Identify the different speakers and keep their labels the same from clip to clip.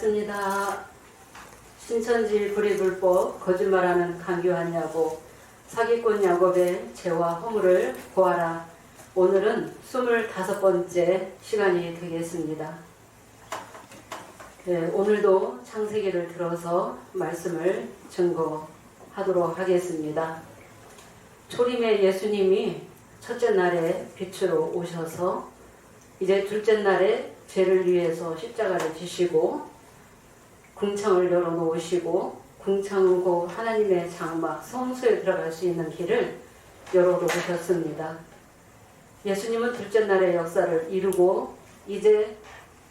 Speaker 1: 말씀입니다. 신천지 불의불법 거짓말하는 강교한 야곱 사기꾼 야곱의 죄와 허물을 보아라. 오늘은 25번째 시간이 되겠습니다. 오늘도 창세기를 들어서 말씀을 증거하도록 하겠습니다. 초림의 예수님이 첫째 날에 빛으로 오셔서 이제 둘째 날에 죄를 위해서 십자가를 지시고 궁창을 열어놓으시고 궁창은 곧 하나님의 장막 성소에 들어갈 수 있는 길을 열어놓으셨습니다. 예수님은 둘째 날의 역사를 이루고 이제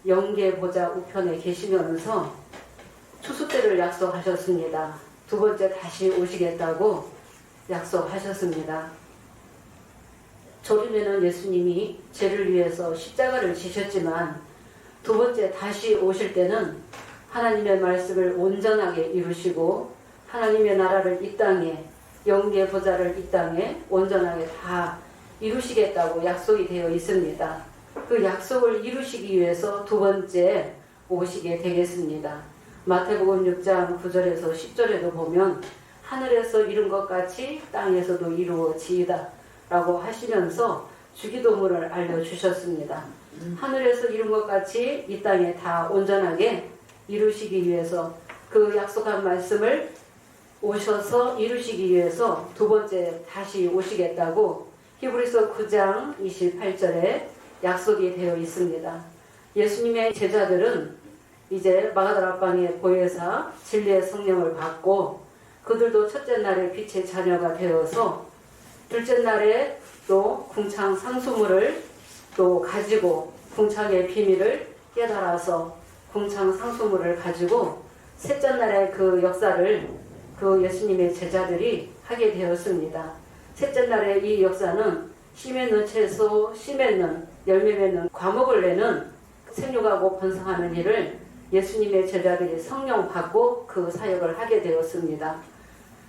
Speaker 1: 영계 보좌 우편에 계시면서 추수 때를 약속하셨습니다. 두 번째 다시 오시겠다고 약속하셨습니다. 조림에는 예수님이 죄를 위해서 십자가를 지셨지만 두 번째 다시 오실 때는 하나님의 말씀을 온전하게 이루시고 하나님의 나라를 이 땅에 영계 보좌를 이 땅에 온전하게 다 이루시겠다고 약속이 되어 있습니다. 그 약속을 이루시기 위해서 두 번째 오시게 되겠습니다. 마태복음 6장 9절에서 10절에도 보면 하늘에서 이룬 것 같이 땅에서도 이루어지이다 라고 하시면서 주기도문을 알려주셨습니다. 하늘에서 이룬 것 같이 이 땅에 다 온전하게 이루시기 위해서 그 약속한 말씀을 오셔서 이루시기 위해서 두 번째 다시 오시겠다고 히브리서 9장 28절에 약속이 되어 있습니다. 예수님의 제자들은 이제 마가다락방의 보혜사 진리의 성령을 받고 그들도 첫째 날에 빛의 자녀가 되어서 둘째 날에 또 궁창 상수물을 또 가지고 궁창의 비밀을 깨달아서 궁창 상수물을 가지고 셋째 날에 그 역사를 그 예수님의 제자들이 하게 되었습니다. 셋째 날에 이 역사는 씨 맺는 채소, 씨 맺는 열매 맺는 과목을 내는 생육하고 번성하는 일을 예수님의 제자들이 성령 받고 그 사역을 하게 되었습니다.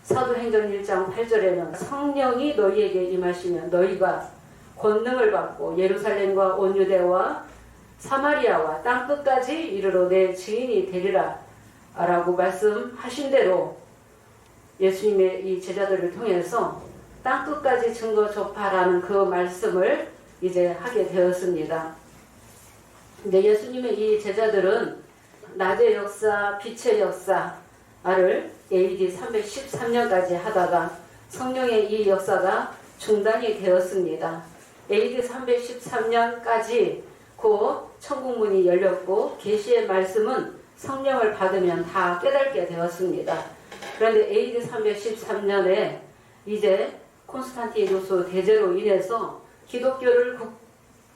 Speaker 1: 사도행전 1장 8절에는 성령이 너희에게 임하시면 너희가 권능을 받고 예루살렘과 온 유대와 사마리아와 땅끝까지 이르러 내 증인이 되리라 라고 말씀하신 대로 예수님의 이 제자들을 통해서 땅끝까지 증거 접하라는 그 말씀을 이제 하게 되었습니다. 근데 예수님의 이 제자들은 낮의 역사, 빛의 역사를 AD 313년까지 하다가 성령의 이 역사가 중단이 되었습니다. AD 313년까지 곧 천국문이 열렸고 계시의 말씀은 성령을 받으면 다 깨닫게 되었습니다. 그런데 AD 313년에 이제 콘스탄티누스 대제로 인해서 기독교를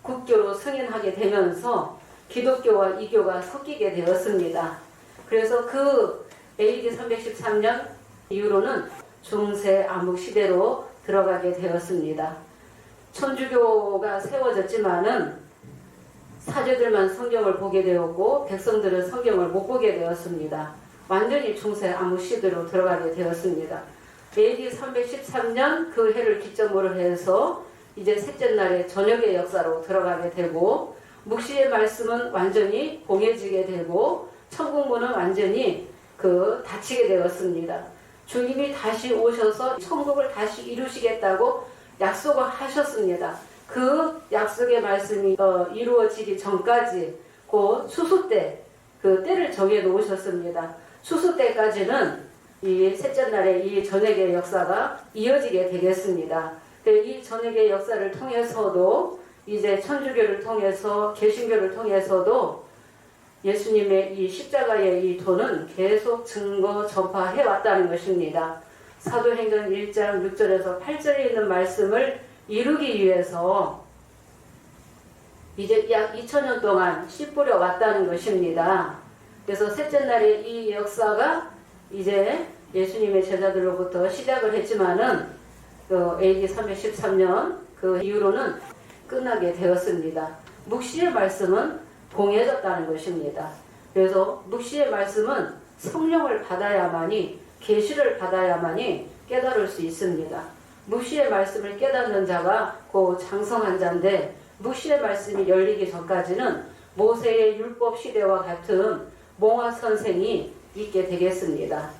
Speaker 1: 국교로 승인하게 되면서 기독교와 이교가 섞이게 되었습니다. 그래서 그 AD 313년 이후로는 중세 암흑 시대로 들어가게 되었습니다. 천주교가 세워졌지만은 사제들만 성경을 보게 되었고 백성들은 성경을 못 보게 되었습니다. 완전히 중세 암흑 시대로 들어가게 되었습니다. AD 313년 그 해를 기점으로 해서 이제 셋째 날에 저녁의 역사로 들어가게 되고 묵시의 말씀은 완전히 공해지게 되고 천국문은 완전히 닫히게 되었습니다. 주님이 다시 오셔서 천국을 다시 이루시겠다고 약속을 하셨습니다. 그 약속의 말씀이 이루어지기 전까지 그 추수 때 그 때를 정해 놓으셨습니다. 추수 때까지는 이 셋째 날에 이 저녁의 역사가 이어지게 되겠습니다. 이 저녁의 역사를 통해서도 이제 천주교를 통해서 개신교를 통해서도 예수님의 이 십자가의 이 도는 계속 증거 전파해 왔다는 것입니다. 사도행전 1장 6절에서 8절에 있는 말씀을 이루기 위해서 이제 약 2000년 동안 씨 뿌려 왔다는 것입니다. 그래서 셋째 날에 이 역사가 이제 예수님의 제자들로부터 시작을 했지만은 AD 313년 그 이후로는 끝나게 되었습니다. 묵시의 말씀은 공해졌다는 것입니다. 그래서 묵시의 말씀은 성령을 받아야만이 계시를 받아야만이 깨달을 수 있습니다. 묵시의 말씀을 깨닫는 자가 그 장성한 자인데 묵시의 말씀이 열리기 전까지는 모세의 율법 시대와 같은 몽화 선생이 있게 되겠습니다.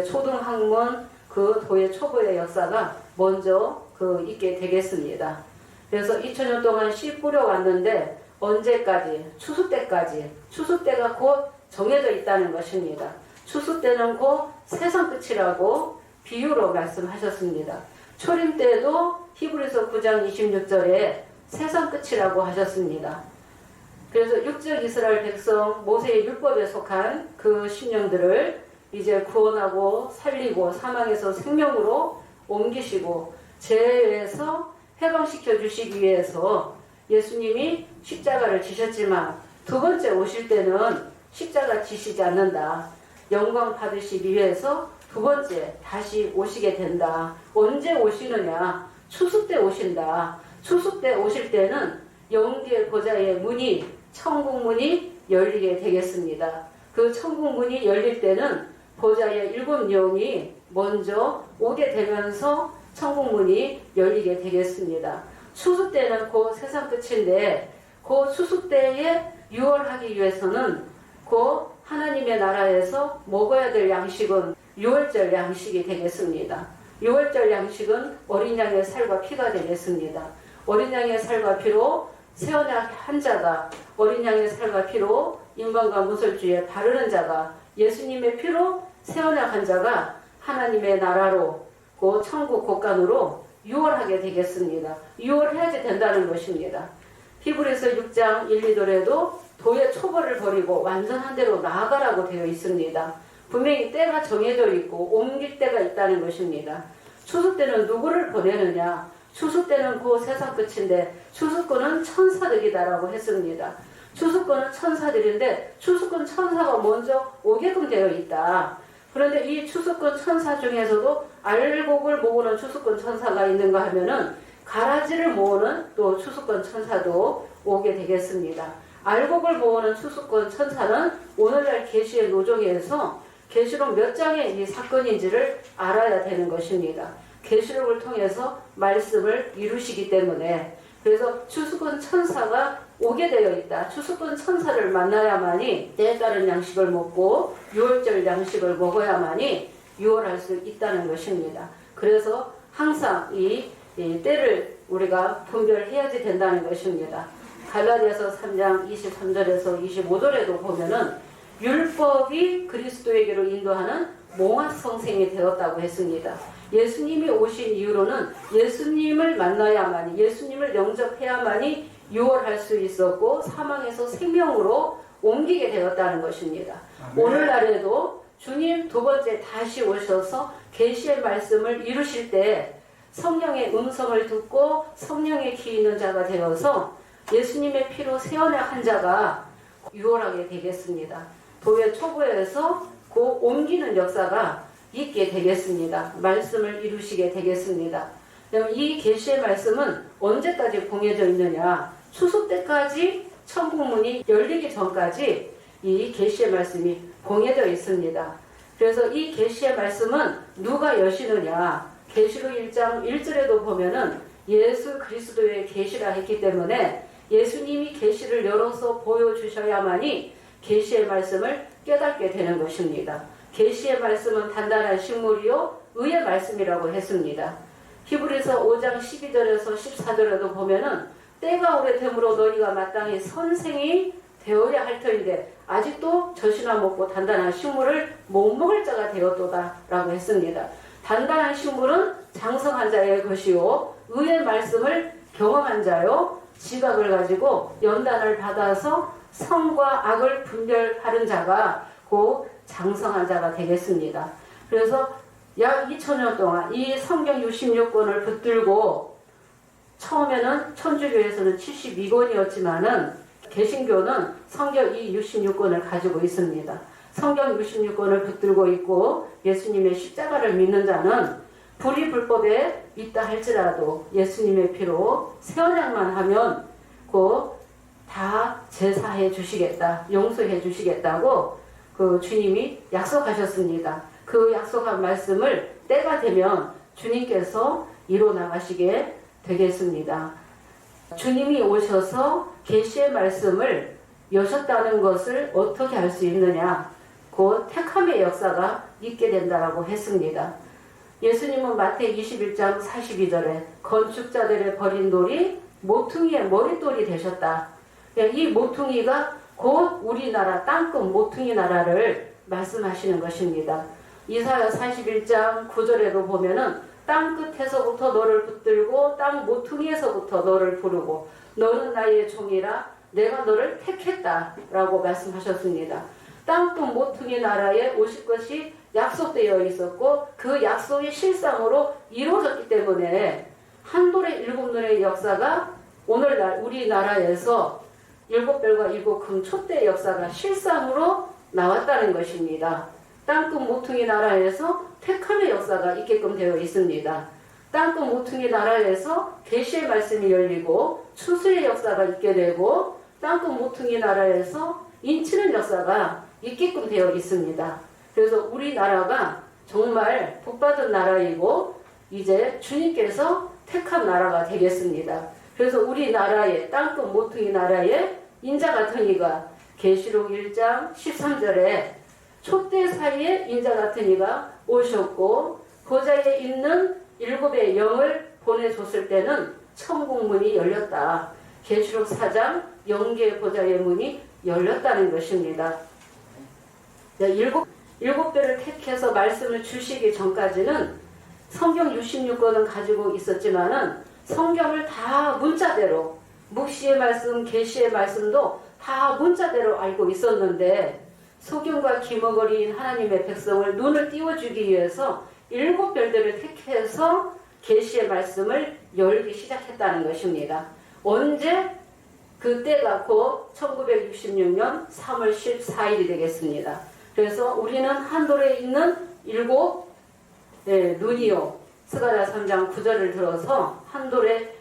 Speaker 1: 초등학문 그 도의 초보의 역사가 먼저 있게 되겠습니다. 그래서 2000년 동안 씨 뿌려왔는데 언제까지? 추수 때까지. 추수 때가 곧 정해져 있다는 것입니다. 추수 때는 곧 세상 끝이라고 비유로 말씀하셨습니다. 초림 때도 히브리서 9장 26절에 세상 끝이라고 하셨습니다. 그래서 육적 이스라엘 백성 모세의 율법에 속한 그 심령들을 이제 구원하고 살리고 사망에서 생명으로 옮기시고 죄에서 해방시켜 주시기 위해서 예수님이 십자가를 지셨지만 두 번째 오실 때는 십자가 지시지 않는다. 영광 받으시기 위해서 두 번째 다시 오시게 된다. 언제 오시느냐? 추수 때 오신다. 추수 때 오실 때는 영계의 보좌의 문이 천국 문이 열리게 되겠습니다. 그 천국 문이 열릴 때는 보좌의 7 영이 먼저 오게 되면서 천국 문이 열리게 되겠습니다. 추수 때는 곧 세상 끝인데 그 추수 때에 유월하기 위해서는 곧 하나님의 나라에서 먹어야 될 양식은 유월절 양식이 되겠습니다. 유월절 양식은 어린 양의 살과 피가 되겠습니다. 어린 양의 살과 피로 세언약 한 자가 어린 양의 살과 피로 인간과 무설주에 바르는 자가 예수님의 피로 세언약 한 자가 하나님의 나라로 그 천국 곳간으로 유월하게 되겠습니다. 유월해야지 된다는 것입니다. 히브리서 6장 1, 2절에도 도의 초벌을 버리고 완전한 대로 나아가라고 되어 있습니다. 분명히 때가 정해져 있고 옮길 때가 있다는 것입니다. 추수 때는 누구를 보내느냐? 추수 때는 그 세상 끝인데 추수꾼은 천사들이다라고 했습니다. 추수꾼은 천사들인데 추수꾼 천사가 먼저 오게끔 되어 있다. 그런데 이 추수꾼 천사 중에서도 알곡을 모으는 추수꾼 천사가 있는가 하면은 가라지를 모으는 또 추수꾼 천사도 오게 되겠습니다. 알곡을 모으는 추수꾼 천사는 오늘날 계시의 노정에서 계시록 몇 장의 이 사건인지를 알아야 되는 것입니다. 계시록을 통해서 말씀을 이루시기 때문에 그래서 추수꾼 천사가 오게 되어 있다. 추수꾼 천사를 만나야만이 때에 따른 양식을 먹고 유월절 양식을 먹어야만이 유월할 수 있다는 것입니다. 그래서 항상 이 때를 우리가 분별해야지 된다는 것입니다. 갈라디아서 3장 23절에서 25절에도 보면은 율법이 그리스도에게로 인도하는 몽화성생이 되었다고 했습니다. 예수님이 오신 이후로는 예수님을 만나야만이 예수님을 영접해야만이 유월할 수 있었고 사망에서 생명으로 옮기게 되었다는 것입니다. 오늘날에도 주님 두 번째 다시 오셔서 계시의 말씀을 이루실 때 성령의 음성을 듣고 성령의 귀 있는 자가 되어서 예수님의 피로 세언약 한 자가 유월하게 되겠습니다. 도회 초보에서 그 옮기는 역사가 있게 되겠습니다. 말씀을 이루시게 되겠습니다. 이 계시의 말씀은 언제까지 봉해져 있느냐? 추수 때까지 천국문이 열리기 전까지 이 계시의 말씀이 봉해져 있습니다. 그래서 이 계시의 말씀은 누가 여시느냐? 계시록 1장 1절에도 보면은 예수 그리스도의 계시라 했기 때문에 예수님이 계시를 열어서 보여주셔야만이 계시의 말씀을 깨닫게 되는 것입니다. 계시의 말씀은 단단한 식물이요 의의 말씀이라고 했습니다. 히브리서 5장 12절에서 14절에도 보면은 때가 오래됨으로 너희가 마땅히 선생이 되어야 할 터인데 아직도 젖이나 먹고 단단한 식물을 못 먹을 자가 되었도다 라고 했습니다. 단단한 식물은 장성한 자의 것이요 의의 말씀을 경험한 자요 지각을 가지고 연단을 받아서 성과 악을 분별하는 자가 곧 장성한 자가 되겠습니다. 그래서 약 2000년 동안 이 성경 66권을 붙들고 처음에는 천주교에서는 72권이었지만은 개신교는 성경 이 66권을 가지고 있습니다. 성경 66권을 붙들고 있고 예수님의 십자가를 믿는 자는 불이 불법에 있다 할지라도 예수님의 피로 세언약만 하면 곧 다 제사해 주시겠다, 용서해 주시겠다고 그 주님이 약속하셨습니다. 그 약속한 말씀을 때가 되면 주님께서 이뤄 나가시게 되겠습니다. 주님이 오셔서 계시의 말씀을 여셨다는 것을 어떻게 알 수 있느냐? 곧 택함의 역사가 있게 된다라고 했습니다. 예수님은 마태복음 21장 42절에 건축자들의 버린 돌이 모퉁이의 머릿돌이 되셨다. 이 모퉁이가 곧 우리나라 땅끝 모퉁이 나라를 말씀하시는 것입니다. 이사야 41장 9절에도 보면은 땅끝에서부터 너를 붙들고 땅 모퉁이에서부터 너를 부르고 너는 나의 종이라 내가 너를 택했다 라고 말씀하셨습니다. 땅끝 모퉁이 나라에 오실 것이 약속되어 있었고 그 약속이 실상으로 이루어졌기 때문에 한돌의 일곱 눈의 역사가 오늘날 우리나라에서 일곱 별과 일곱 금 촛대의 역사가 실상으로 나왔다는 것입니다. 땅끝 모퉁이 나라에서 택함의 역사가 있게끔 되어 있습니다. 땅끝 모퉁이 나라에서 계시의 말씀이 열리고 추수의 역사가 있게 되고 땅끝 모퉁이 나라에서 인치는 역사가 있게끔 되어 있습니다. 그래서 우리나라가 정말 복받은 나라이고 이제 주님께서 택한 나라가 되겠습니다. 그래서 우리나라의 땅끝 모퉁이 나라의 인자 같은 이가 계시록 1장 13절에 촛대 사이에 인자 같은 이가 오셨고 보좌에 있는 일곱의 영을 보내줬을 때는 천국문이 열렸다. 계시록 4장 영계의 보좌의 문이 열렸다는 것입니다. 일곱 배를 택해서 말씀을 주시기 전까지는 성경 66권은 가지고 있었지만은 성경을 다 문자대로 묵시의 말씀, 계시의 말씀도 다 문자대로 알고 있었는데 소경과 기머거리인 하나님의 백성을 눈을 띄워주기 위해서 일곱 별들을 택해서 계시의 말씀을 열기 시작했다는 것입니다. 언제? 그때가 곧 1966년 3월 14일이 되겠습니다. 그래서 우리는 한돌에 있는 일곱 눈이요. 스가랴 3장 9절을 들어서 한돌에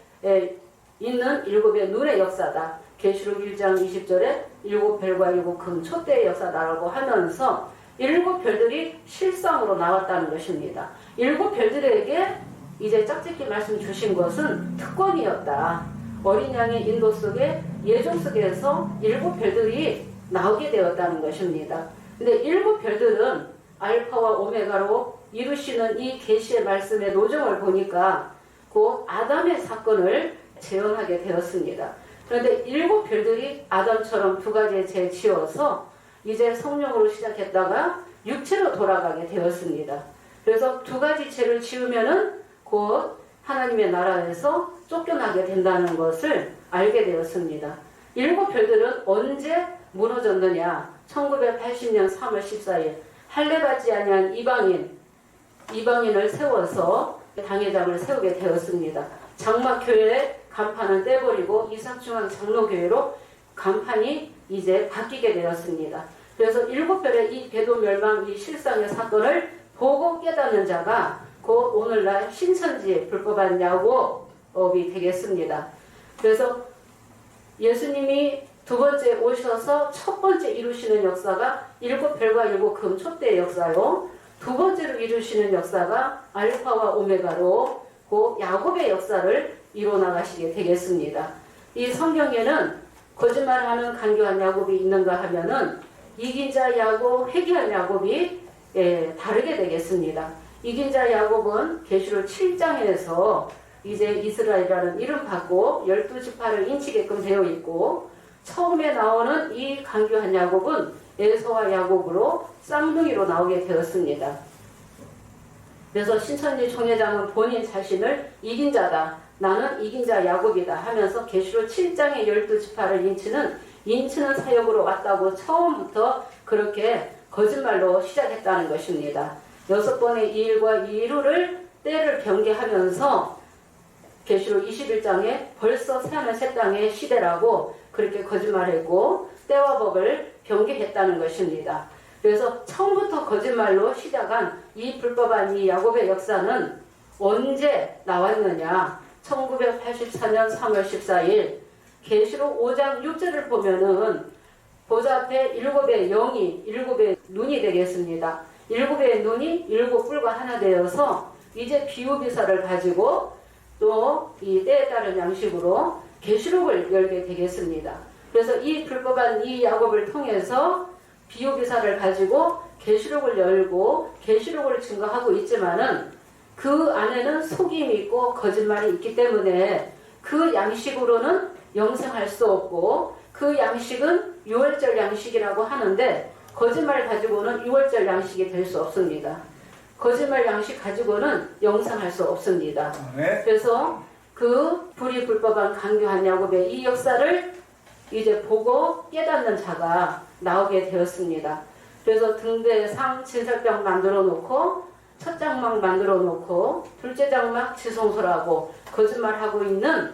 Speaker 1: 있는 일곱의 눈의 역사다. 계시록 1장 20절에 일곱 별과 일곱 금 촛대의 역사다라고 하면서 일곱 별들이 실상으로 나왔다는 것입니다. 일곱 별들에게 이제 짝짓기 말씀 주신 것은 특권이었다. 어린 양의 인도 속에 예종 속에서 일곱 별들이 나오게 되었다는 것입니다. 근데 일곱 별들은 알파와 오메가로 이루시는 이 계시의 말씀의 노정을 보니까 그 아담의 사건을 재현하게 되었습니다. 그런데 일곱 별들이 아담처럼 두 가지의 죄 지어서 이제 성령으로 시작했다가 육체로 돌아가게 되었습니다. 그래서 두 가지 죄를 지으면은 곧 하나님의 나라에서 쫓겨나게 된다는 것을 알게 되었습니다. 일곱 별들은 언제 무너졌느냐? 1980년 3월 14일 할례받지 아니한 이방인을 세워서 당회장을 세우게 되었습니다. 장막교회의 간판은 떼버리고 이삭중앙 장로교회로 간판이 이제 바뀌게 되었습니다. 그래서 일곱 별의 이 배도 멸망 이 실상의 사건을 보고 깨닫는 자가 곧 오늘날 신천지 불법한 야곱이 되겠습니다. 그래서 예수님이 두 번째 오셔서 첫 번째 이루시는 역사가 일곱 별과 일곱 금 촛대의 역사요. 두 번째로 이루시는 역사가 알파와 오메가로 그 야곱의 역사를 이뤄나가시게 되겠습니다. 이 성경에는 거짓말하는 간교한 야곱이 있는가 하면은 이긴 자 야곱, 회개한 야곱이 다르게 되겠습니다. 이긴 자 야곱은 계시록 7장에서 이제 이스라엘이라는 이름 받고 12지파를 인치게끔 되어 있고 처음에 나오는 이 간교한 야곱은 에서와 야곱으로 쌍둥이로 나오게 되었습니다. 그래서 신천지 총회장은 본인 자신을 이긴 자다. 나는 이긴 자 야곱이다 하면서 계시록 7장의 12지파를 인치는 사역으로 왔다고 처음부터 그렇게 거짓말로 시작했다는 것입니다. 6번의 이 일과 이 이루를 때를 변개하면서 계시록 21장에 벌써 새하늘 새 땅의 시대라고 그렇게 거짓말했고 때와 법을 변개했다는 것입니다. 그래서 처음부터 거짓말로 시작한 이 불법한 이 야곱의 역사는 언제 나왔느냐? 1984년 3월 14일 계시록 5장 6절을 보면은 보좌 앞에 일곱의 영이 일곱의 눈이 되겠습니다. 일곱의 눈이 일곱 뿔과 하나 되어서 이제 비유비사를 가지고 또 이 때에 따른 양식으로 계시록을 열게 되겠습니다. 그래서 이 불법한 이 야곱을 통해서 비유기사를 가지고 계시록을 열고 계시록을 증거하고 있지만은 그 안에는 속임이 있고 거짓말이 있기 때문에 그 양식으로는 영생할 수 없고 그 양식은 유월절 양식이라고 하는데 거짓말 가지고는 유월절 양식이 될 수 없습니다. 거짓말 양식 가지고는 영생할 수 없습니다. 그래서 그 불이 불법한 강교한 야곱의 이 역사를 이제 보고 깨닫는 자가 나오게 되었습니다. 그래서 등대에 상 진설병 만들어 놓고 첫 장막 만들어 놓고 둘째 장막 지성소라고 거짓말하고 있는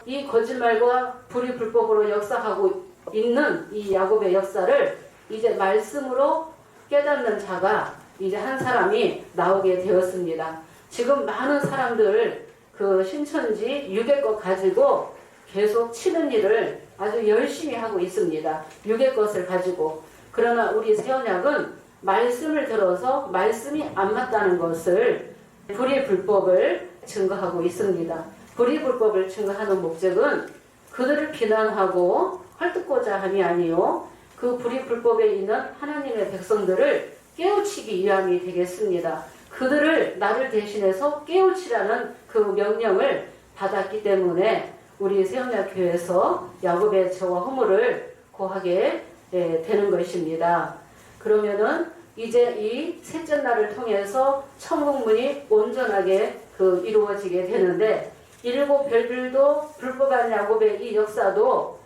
Speaker 1: 이 거짓말과 불이 불법으로 역사하고 있는 이 야곱의 역사를 이제 말씀으로 깨닫는 자가 이제 한 사람이 나오게 되었습니다. 지금 많은 사람들 그 신천지 유괴 것 가지고 계속 치는 일을 아주 열심히 하고 있습니다. 유괴 것을 가지고. 그러나 우리 새언약은 말씀을 들어서 말씀이 안 맞다는 것을 불의 불법을 증거하고 있습니다. 불의 불법을 증거하는 목적은 그들을 비난하고 헐뜯고자 함이 아니요 그 불의 불법에 있는 하나님의 백성들을 깨우치기 위함이 되겠습니다. 그들을 나를 대신해서 깨우치라는 그 명령을 받았기 때문에 우리 새언약 교회에서 야곱의 죄와 허물을 고하게 되는 것입니다. 그러면은 이제 이 셋째 날을 통해서 천국문이 온전하게 이루어지게 되는데 일곱 별들도 불법한 야곱의 이 역사도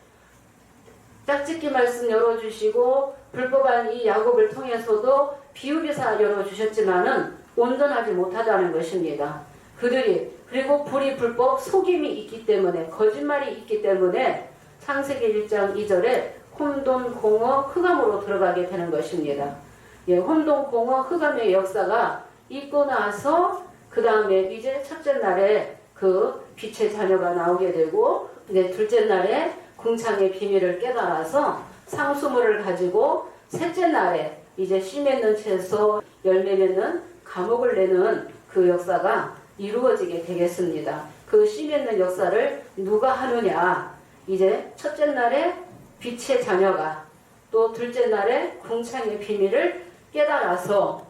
Speaker 1: 짝짓기 말씀 열어주시고 불법한 이 야곱을 통해서도 비유기사 열어주셨지만은 온전하지 못하다는 것입니다. 그들이 그리고 불이 불법 속임이 있기 때문에 거짓말이 있기 때문에 창세기 1장 2절에 혼돈 공허 흑암으로 들어가게 되는 것입니다. 혼돈 공허 흑암의 역사가 있고 나서 그 다음에 이제 첫째 날에 그 빛의 자녀가 나오게 되고 이제 둘째 날에 궁창의 비밀을 깨달아서 상수물을 가지고 셋째 날에 이제 씨 맺는 채소 열매 맺는 감옥을 내는 그 역사가 이루어지게 되겠습니다. 그 씨 맺는 역사를 누가 하느냐? 이제 첫째 날에 빛의 자녀가 또 둘째 날에 궁창의 비밀을 깨달아서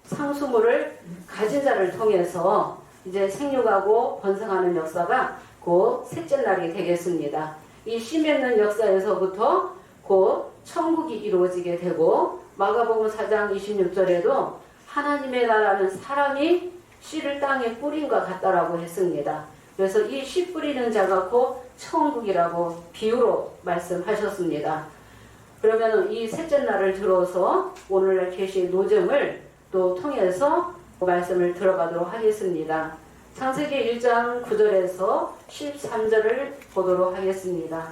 Speaker 1: 상수물을 가진 자를 통해서 이제 생육하고 번성하는 역사가 곧 셋째 날이 되겠습니다. 이 씨 맺는 역사에서부터 곧 천국이 이루어지게 되고 마가복음 4장 26절에도 하나님의 나라는 사람이 씨를 땅에 뿌린과 같다라고 했습니다. 그래서 이 씨 뿌리는 자가 곧 천국이라고 비유로 말씀하셨습니다. 그러면 이 셋째 날을 들어서 오늘날 계시 노점을 또 통해서 말씀을 들어가도록 하겠습니다. 창세기 1장 9절에서 13절을 보도록 하겠습니다.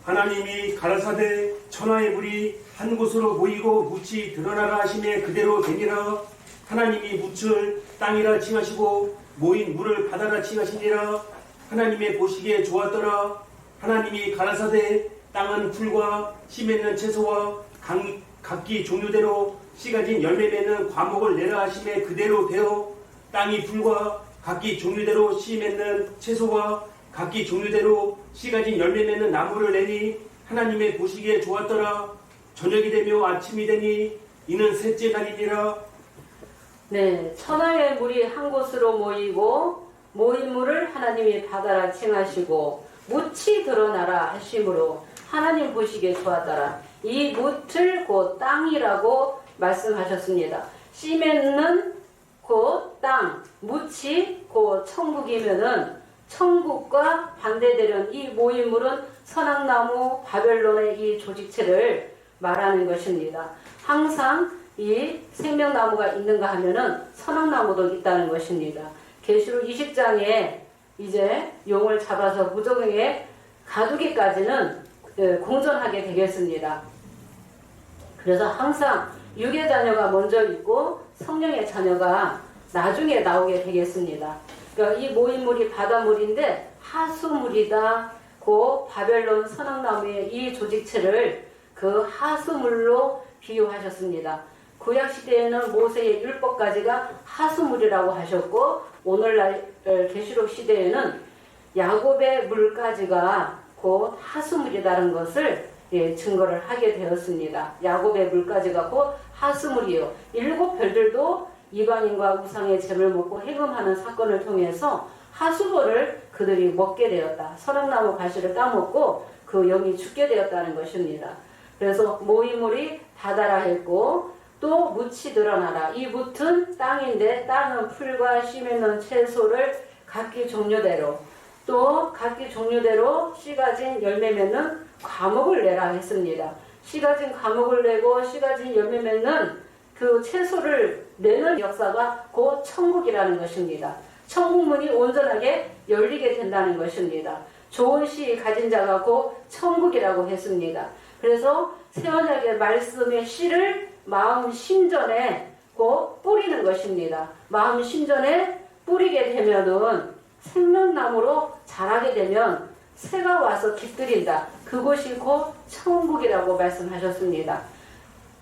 Speaker 2: 하나님이 가라사대 천하의 불이 한 곳으로 모이고 묻이 드러나라 하심에 그대로 되니라. 하나님이 묻을 땅이라 칭하시고 모인 물을 바다라 칭하시니라. 하나님의 보시기에 좋았더라. 하나님이 가라사대 땅은 풀과 씨 맺는 채소와 각기 종류대로 씨 가진 열매 맺는 과목을 내라 하심에 그대로 되어 땅이 풀과 각기 종류대로 씨 맺는 채소와 각기 종류대로 씨 가진 열매 맺는 나무를 내니 하나님의 보시기에 좋았더라. 저녁이 되며 아침이 되니 이는 셋째 날이니라.
Speaker 1: 네, 천하의 물이 한 곳으로 모이고 모인 물을 하나님이 바다라 칭하시고 묻이 드러나라 하심으로 하나님 보시기에 좋았더라. 이 묻을 곧 땅이라고 말씀하셨습니다. 씨 맺는 곧 땅, 묻이 곧 천국이면은 천국과 반대되는 이 모인 물은 선악나무 바벨론의 이 조직체를 말하는 것입니다. 항상 이 생명나무가 있는가 하면은 선악나무도 있다는 것입니다. 계시록 20장에 이제 용을 잡아서 무저갱에 가두기까지는 공존하게 되겠습니다. 그래서 항상 육의 자녀가 먼저 있고 성령의 자녀가 나중에 나오게 되겠습니다. 그러니까 이 모인물이 바다물인데 하수물이다. 고 바벨론 선악나무의 이 조직체를 그 하수물로 비유하셨습니다. 구약시대에는 모세의 율법까지가 하수물이라고 하셨고 오늘날 계시록 시대에는 야곱의 물까지가 곧 하수물이라는 것을 증거를 하게 되었습니다. 야곱의 물가지가 곧 하수물이요. 7별들도 이방인과 우상의 잼을 먹고 해금하는 사건을 통해서 하수물을 그들이 먹게 되었다. 선악나무 가시를 따먹고 그 영이 죽게 되었다는 것입니다. 그래서 모이물이 바다라 했고 또 묻이 드러나라. 이 묻은 땅인데 땅은 풀과 씨 맺는 채소를 각기 종류대로 또 각기 종류대로 씨 가진 열매 맺는 과목을 내라 했습니다. 씨 가진 과목을 내고 씨 가진 열매 맺는 그 채소를 내는 역사가 곧 천국이라는 것입니다. 천국문이 온전하게 열리게 된다는 것입니다. 좋은 씨 가진 자가 곧 천국이라고 했습니다. 그래서 새언약의 말씀의 씨를 마음 심전에 곧 뿌리는 것입니다. 마음 심전에 뿌리게 되면은 생명나무로 자라게 되면 새가 와서 깃들인다. 그곳이 곧 천국이라고 말씀하셨습니다.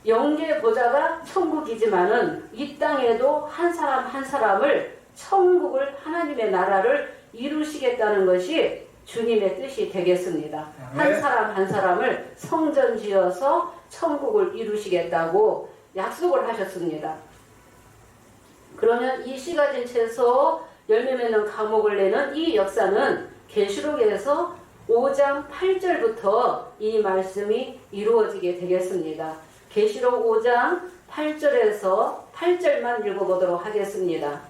Speaker 1: 영계 보좌가 천국이지만은 이 땅에도 한 사람 한 사람을 천국을 하나님의 나라를 이루시겠다는 것이 주님의 뜻이 되겠습니다. 한 사람 한 사람을 성전 지어서 천국을 이루시겠다고 약속을 하셨습니다. 그러면 이 씨 가진 채소 열매 맺는 과목을 내는 이 역사는 계시록에서 5장 8절부터 이 말씀이 이루어지게 되겠습니다. 계시록 5장 8절에서 8절만 읽어보도록 하겠습니다.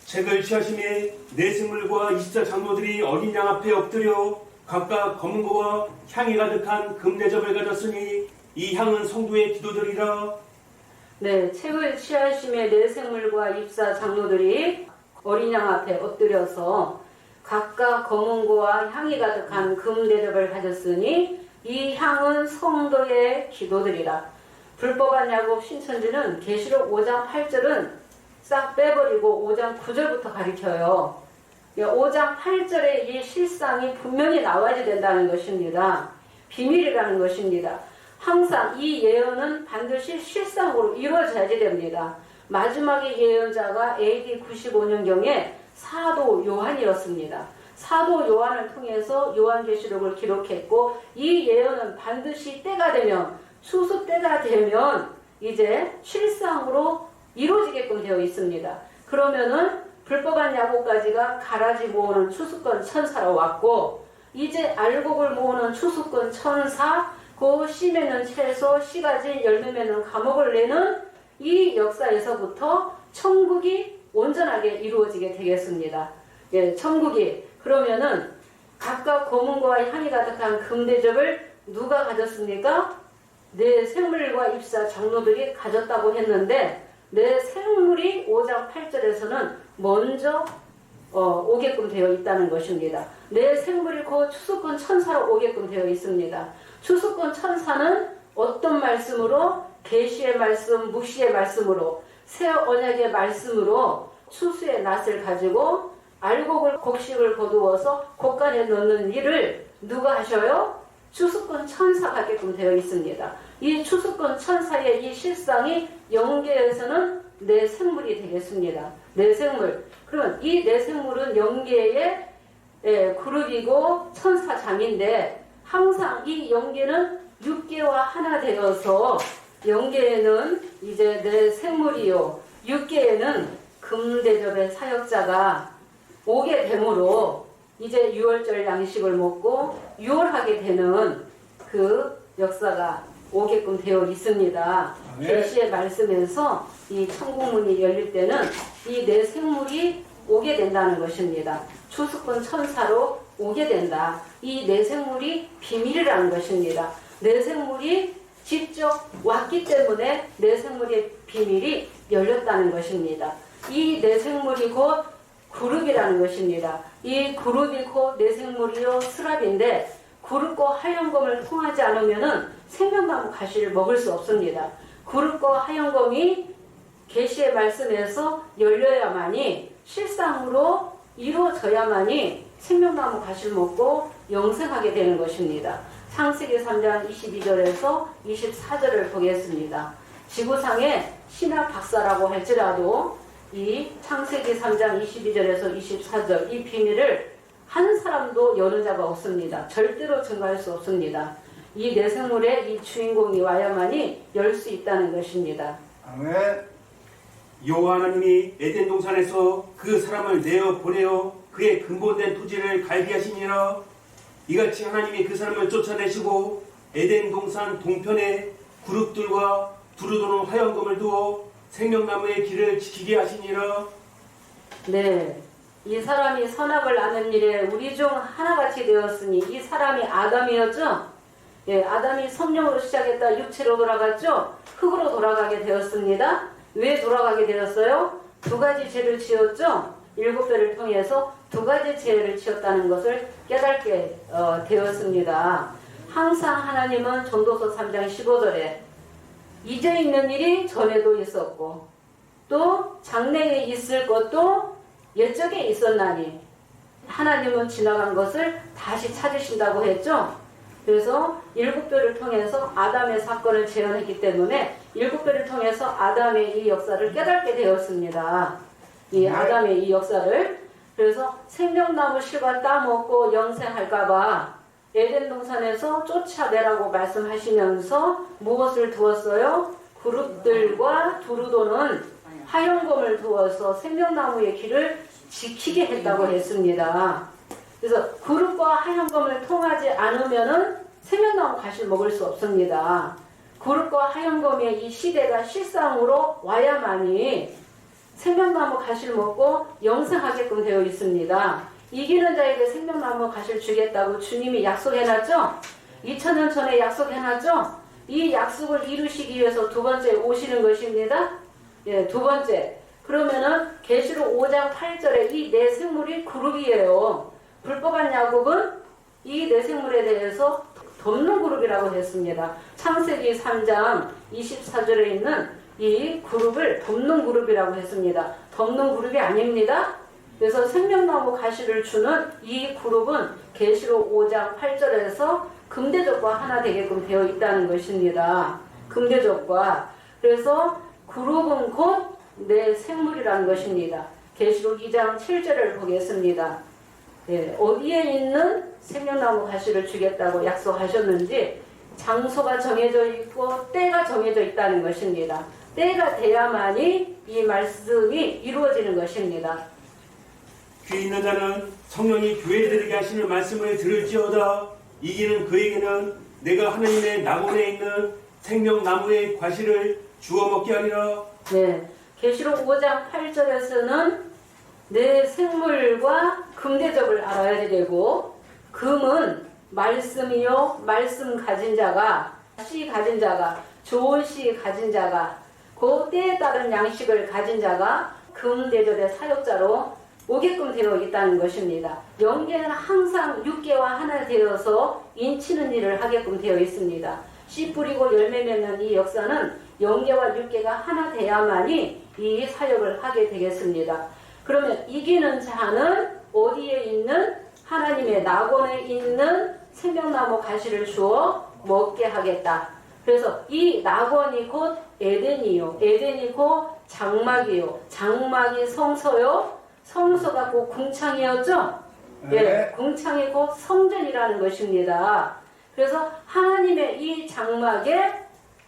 Speaker 2: 책을 취하심에 내승물과 24장로들이 어린 양 앞에 엎드려 각각 검은 거와 향이 가득한 금대접을 가졌으니 이 향은 성도의 기도들이라.
Speaker 1: 네, 책을 취하심에 내생물과 24장로들이 어린 양 앞에 엎드려서 각각 검은 고와 향이 가득한 금대접을 가졌으니 이 향은 성도의 기도들이라. 불법한 야곱 신천지는 계시록 5장 8절은 싹 빼버리고 5장 9절부터 가리켜요. 5장 8절에 이 실상이 분명히 나와야 된다는 것입니다. 비밀이라는 것입니다. 항상 이 예언은 반드시 실상으로 이루어져야지 됩니다. 마지막의 예언자가 AD 95년경에 사도 요한이었습니다. 사도 요한을 통해서 요한계시록을 기록했고 이 예언은 반드시 때가 되면 추수 때가 되면 이제 실상으로 이루어지게끔 되어 있습니다. 그러면은 불법한 야곱까지가 가라지 모으는 추수꾼 천사로 왔고 이제 알곡을 모으는 추수꾼 천사 그 씨 맺는 채소, 씨 가진 열매 맺는 과목을 내는 이 역사에서부터 천국이 온전하게 이루어지게 되겠습니다. 예, 천국이 그러면은 각각 검은 거와 향이 가득한 금대접을 누가 가졌습니까? 내 생물과 입사 장로들이 가졌다고 했는데 내 생물이 5장 8절에서는 먼저 오게끔 되어 있다는 것입니다. 내 생물이 곧 추수꾼 천사로 오게끔 되어 있습니다. 추수꾼 천사는 어떤 말씀으로? 계시의 말씀, 묵시의 말씀으로 새 언약의 말씀으로 추수의 낫을 가지고 알곡을 곡식을 거두어서 곡간에 넣는 일을 누가 하셔요? 추수꾼 천사가 하게끔 되어 있습니다. 이 추수꾼 천사의 이 실상이 영계에서는 내 생물이 되겠습니다. 내 생물. 그러면 이 내 생물은 영계의 그룹이고 천사장인데 항상 이 영계는 육계와 하나 되어서 영계에는 이제 내 생물이요. 육계에는 금대접의 사역자가 오게 되므로 이제 6월절 양식을 먹고 6월하게 되는 그 역사가 오게끔 되어 있습니다. 계시의 말씀에서 이 천국문이 열릴 때는 이 내 생물이 오게 된다는 것입니다. 추수꾼 천사로 오게 된다. 이 내 생물이 비밀이라는 것입니다. 내 생물이 직접 왔기 때문에 내 생물의 비밀이 열렸다는 것입니다. 이 내 생물이 곧 그룹이라는 것입니다. 이 그룹이 곧 내 생물이요 스랍인데 그룹과 하얀검을 통하지 않으면은 생명나무 가시를 먹을 수 없습니다. 그룹과 하얀검이 계시의 말씀에서 열려야만이 실상으로 이루어져야만이 생명나무 가시를 먹고 영생하게 되는 것입니다. 창세기 3장 22절에서 24절을 보겠습니다. 지구상의 신학 박사라고 할지라도 이 창세기 3장 22절에서 24절 이 비밀을 한 사람도 여는 자가 없습니다. 절대로 증거할 수 없습니다. 이 내생물의 이 주인공이 와야만이 열 수 있다는 것입니다.
Speaker 3: 아멘.
Speaker 2: 여호와 하나님이 에덴 동산에서 그 사람을 내어 보내어 그의 근본된 토지를 갈게 하시니라. 이같이 하나님이 그 사람을 쫓아내시고 에덴 동산 동편에 그룹들과 두루도는 화염검을 두어 생명나무의 길을 지키게 하시니라.
Speaker 1: 네, 이 사람이 선악을 아는 일에 우리 중 하나같이 되었으니 이 사람이 아담이었죠. 예, 아담이 성령으로 시작했다 육체로 돌아갔죠. 흙으로 돌아가게 되었습니다. 왜 돌아가게 되었어요? 두 가지 죄를 지었죠. 7배를 통해서 두 가지 죄를 지었다는 것을 깨닫게 되었습니다. 항상 하나님은 전도서 3장 15절에 이제 있는 일이 전에도 있었고 또 장래에 있을 것도 옛적에 있었나니 하나님은 지나간 것을 다시 찾으신다고 했죠. 그래서 7배를 통해서 아담의 사건을 재현했기 때문에 7배를 통해서 아담의 이 역사를 깨닫게 되었습니다. 이 아담의 이 역사를. 그래서 생명나무 실과 따먹고 영생할까봐 에덴 동산에서 쫓아내라고 말씀하시면서 무엇을 두었어요? 그룹들과 두루도는 화염검을 두어서 생명나무의 길을 지키게 했다고 했습니다. 그래서 그룹과 화염검을 통하지 않으면은 생명나무 가시를 먹을 수 없습니다. 그룹과 화염검의 이 시대가 실상으로 와야만이 생명나무 가시를 먹고 영생하게끔 되어 있습니다. 이기는 자에게 생명나무 가시를 주겠다고 주님이 약속해놨죠? 2000년 전에 약속해놨죠? 이 약속을 이루시기 위해서 두 번째 오시는 것입니다. 예, 두 번째. 그러면은 계시록 5장 8절에 이 네 생물이 그룹이에요. 불법한 야곱은 이 네 생물에 대해서 덮는 그룹이라고 했습니다. 창세기 3장 24절에 있는 이 그룹을 덮는 그룹이라고 했습니다. 덮는 그룹이 아닙니다. 그래서 생명나무 가시를 주는 이 그룹은 계시록 5장 8절에서 금대족과 하나 되게끔 되어 있다는 것입니다. 금대족과. 그래서 그룹은 곧 내 생물이라는 것입니다. 계시록 2장 7절을 보겠습니다. 예, 어디에 있는 생명나무 가시를 주겠다고 약속하셨는지 장소가 정해져 있고 때가 정해져 있다는 것입니다. 때가 돼야만이 이 말씀이 이루어지는 것입니다.
Speaker 2: 귀 있는 자는 성령이 교회들에게 하시는 말씀을 들을지어다. 이기는 그에게는 내가 하나님의 낙원에 있는 생명나무의 과실을 주워 먹게 하리라.
Speaker 1: 네, 계시록 5장 8절에서는 내 생물과 금대접을 알아야 되고 금은 말씀이요 말씀 가진 자가 씨 가진 자가 좋은 씨 가진 자가 그 때에 따른 양식을 가진 자가 금대접의 사역자로 오게끔 되어 있다는 것입니다. 영계는 항상 육계와 하나 되어서 인치는 일을 하게끔 되어 있습니다. 씨 뿌리고 열매 맺는 이 역사는 영계와 육계가 하나 돼야만이 이 사역을 하게 되겠습니다. 그러면 이기는 자는 어디에 있는 하나님의 낙원에 있는 생명나무 가시를 주어 먹게 하겠다. 그래서 이 낙원이 곧 에덴이요. 에덴이 곧 장막이요. 장막이 성소요. 성소가 곧 궁창이었죠? 예, 궁창이 곧 성전이라는 것입니다. 그래서 하나님의 이 장막에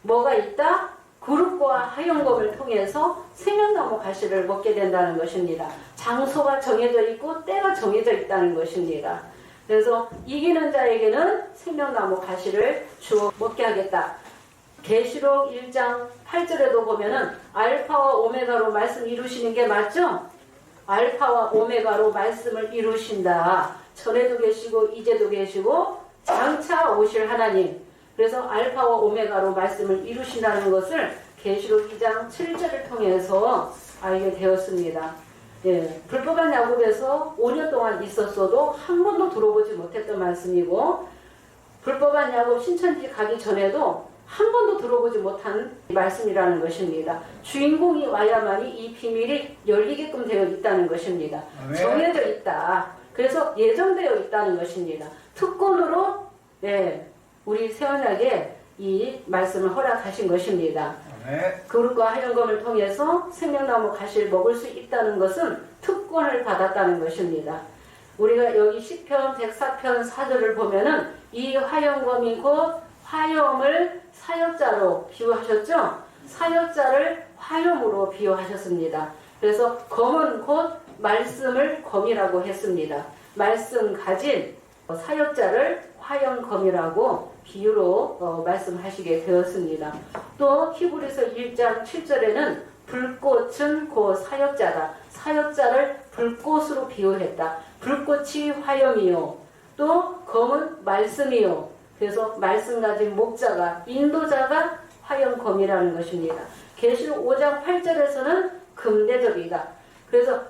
Speaker 1: 뭐가 있다? 그룹과 화염검을 통해서 생명나무 가시를 먹게 된다는 것입니다. 장소가 정해져 있고 때가 정해져 있다는 것입니다. 그래서 이기는 자에게는 생명나무 가시를 주어 먹게 하겠다. 계시록 1장 8절에도 보면은 알파와 오메가로 말씀 이루시는 게 맞죠? 알파와 오메가로 말씀을 이루신다. 전에도 계시고 이제도 계시고 장차 오실 하나님. 그래서 알파와 오메가로 말씀을 이루신다는 것을 계시록 2장 7절을 통해서 알게 되었습니다. 예, 불법한 야곱에서 5년 동안 있었어도 한 번도 들어보지 못했던 말씀이고 불법한 야곱 신천지 가기 전에도 한 번도 들어보지 못한 말씀이라는 것입니다. 주인공이 와야만이 이 비밀이 열리게끔 되어 있다는 것입니다. 정해져 있다. 그래서 예정되어 있다는 것입니다. 특권으로 우리 세원에게 이 말씀을 허락하신 것입니다.
Speaker 3: 네.
Speaker 1: 그릇과 하얀검을 통해서 생명나무 가시를 먹을 수 있다는 것은 특권을 받았다는 것입니다. 우리가 여기 시편 104편 4절을 보면은 이 화염검이 곧 화염을 사역자로 비유하셨죠? 사역자를 화염으로 비유하셨습니다. 그래서 검은 곧 말씀을 검이라고 했습니다. 말씀 가진 사역자를 화염검이라고 비유로 말씀하시게 되었습니다. 또 히브리서 1장 7절에는 불꽃은 곧 사역자다. 사역자를 불꽃으로 비유했다. 불꽃이 화염이요. 또 검은 말씀이요. 그래서 말씀 가진 목자가 인도자가 화염검이라는 것입니다. 계시록 5장 8절에서는 금대접이다. 그래서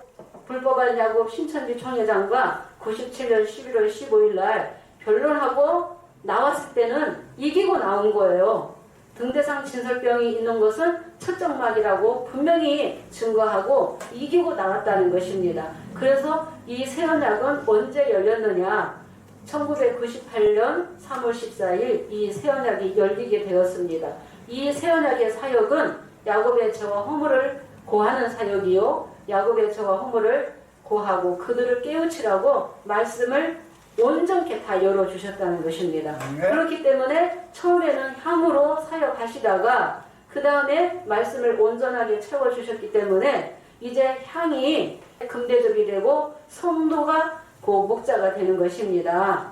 Speaker 1: 불법한 야곱 신천지 총회장과 97년 11월 15일 날 변론하고 나왔을 때는 이기고 나온 거예요. 등대상 진설병이 있는 것은 첫정막이라고 분명히 증거하고 이기고 나왔다는 것입니다. 그래서 이 새언약은 언제 열렸느냐? 1998년 3월 14일 이 새언약이 열리게 되었습니다. 이 새언약의 사역은 야곱의 죄와 허물을 고하는 사역이요. 야곱의 죄와 허물을 고하고 그들을 깨우치라고 말씀을 온전케 다 열어주셨다는 것입니다.
Speaker 3: 네.
Speaker 1: 그렇기 때문에 처음에는 향으로 사역하시다가 그 다음에 말씀을 온전하게 채워주셨기 때문에 이제 향이 금대접이 되고 성도가 그 목자가 되는 것입니다.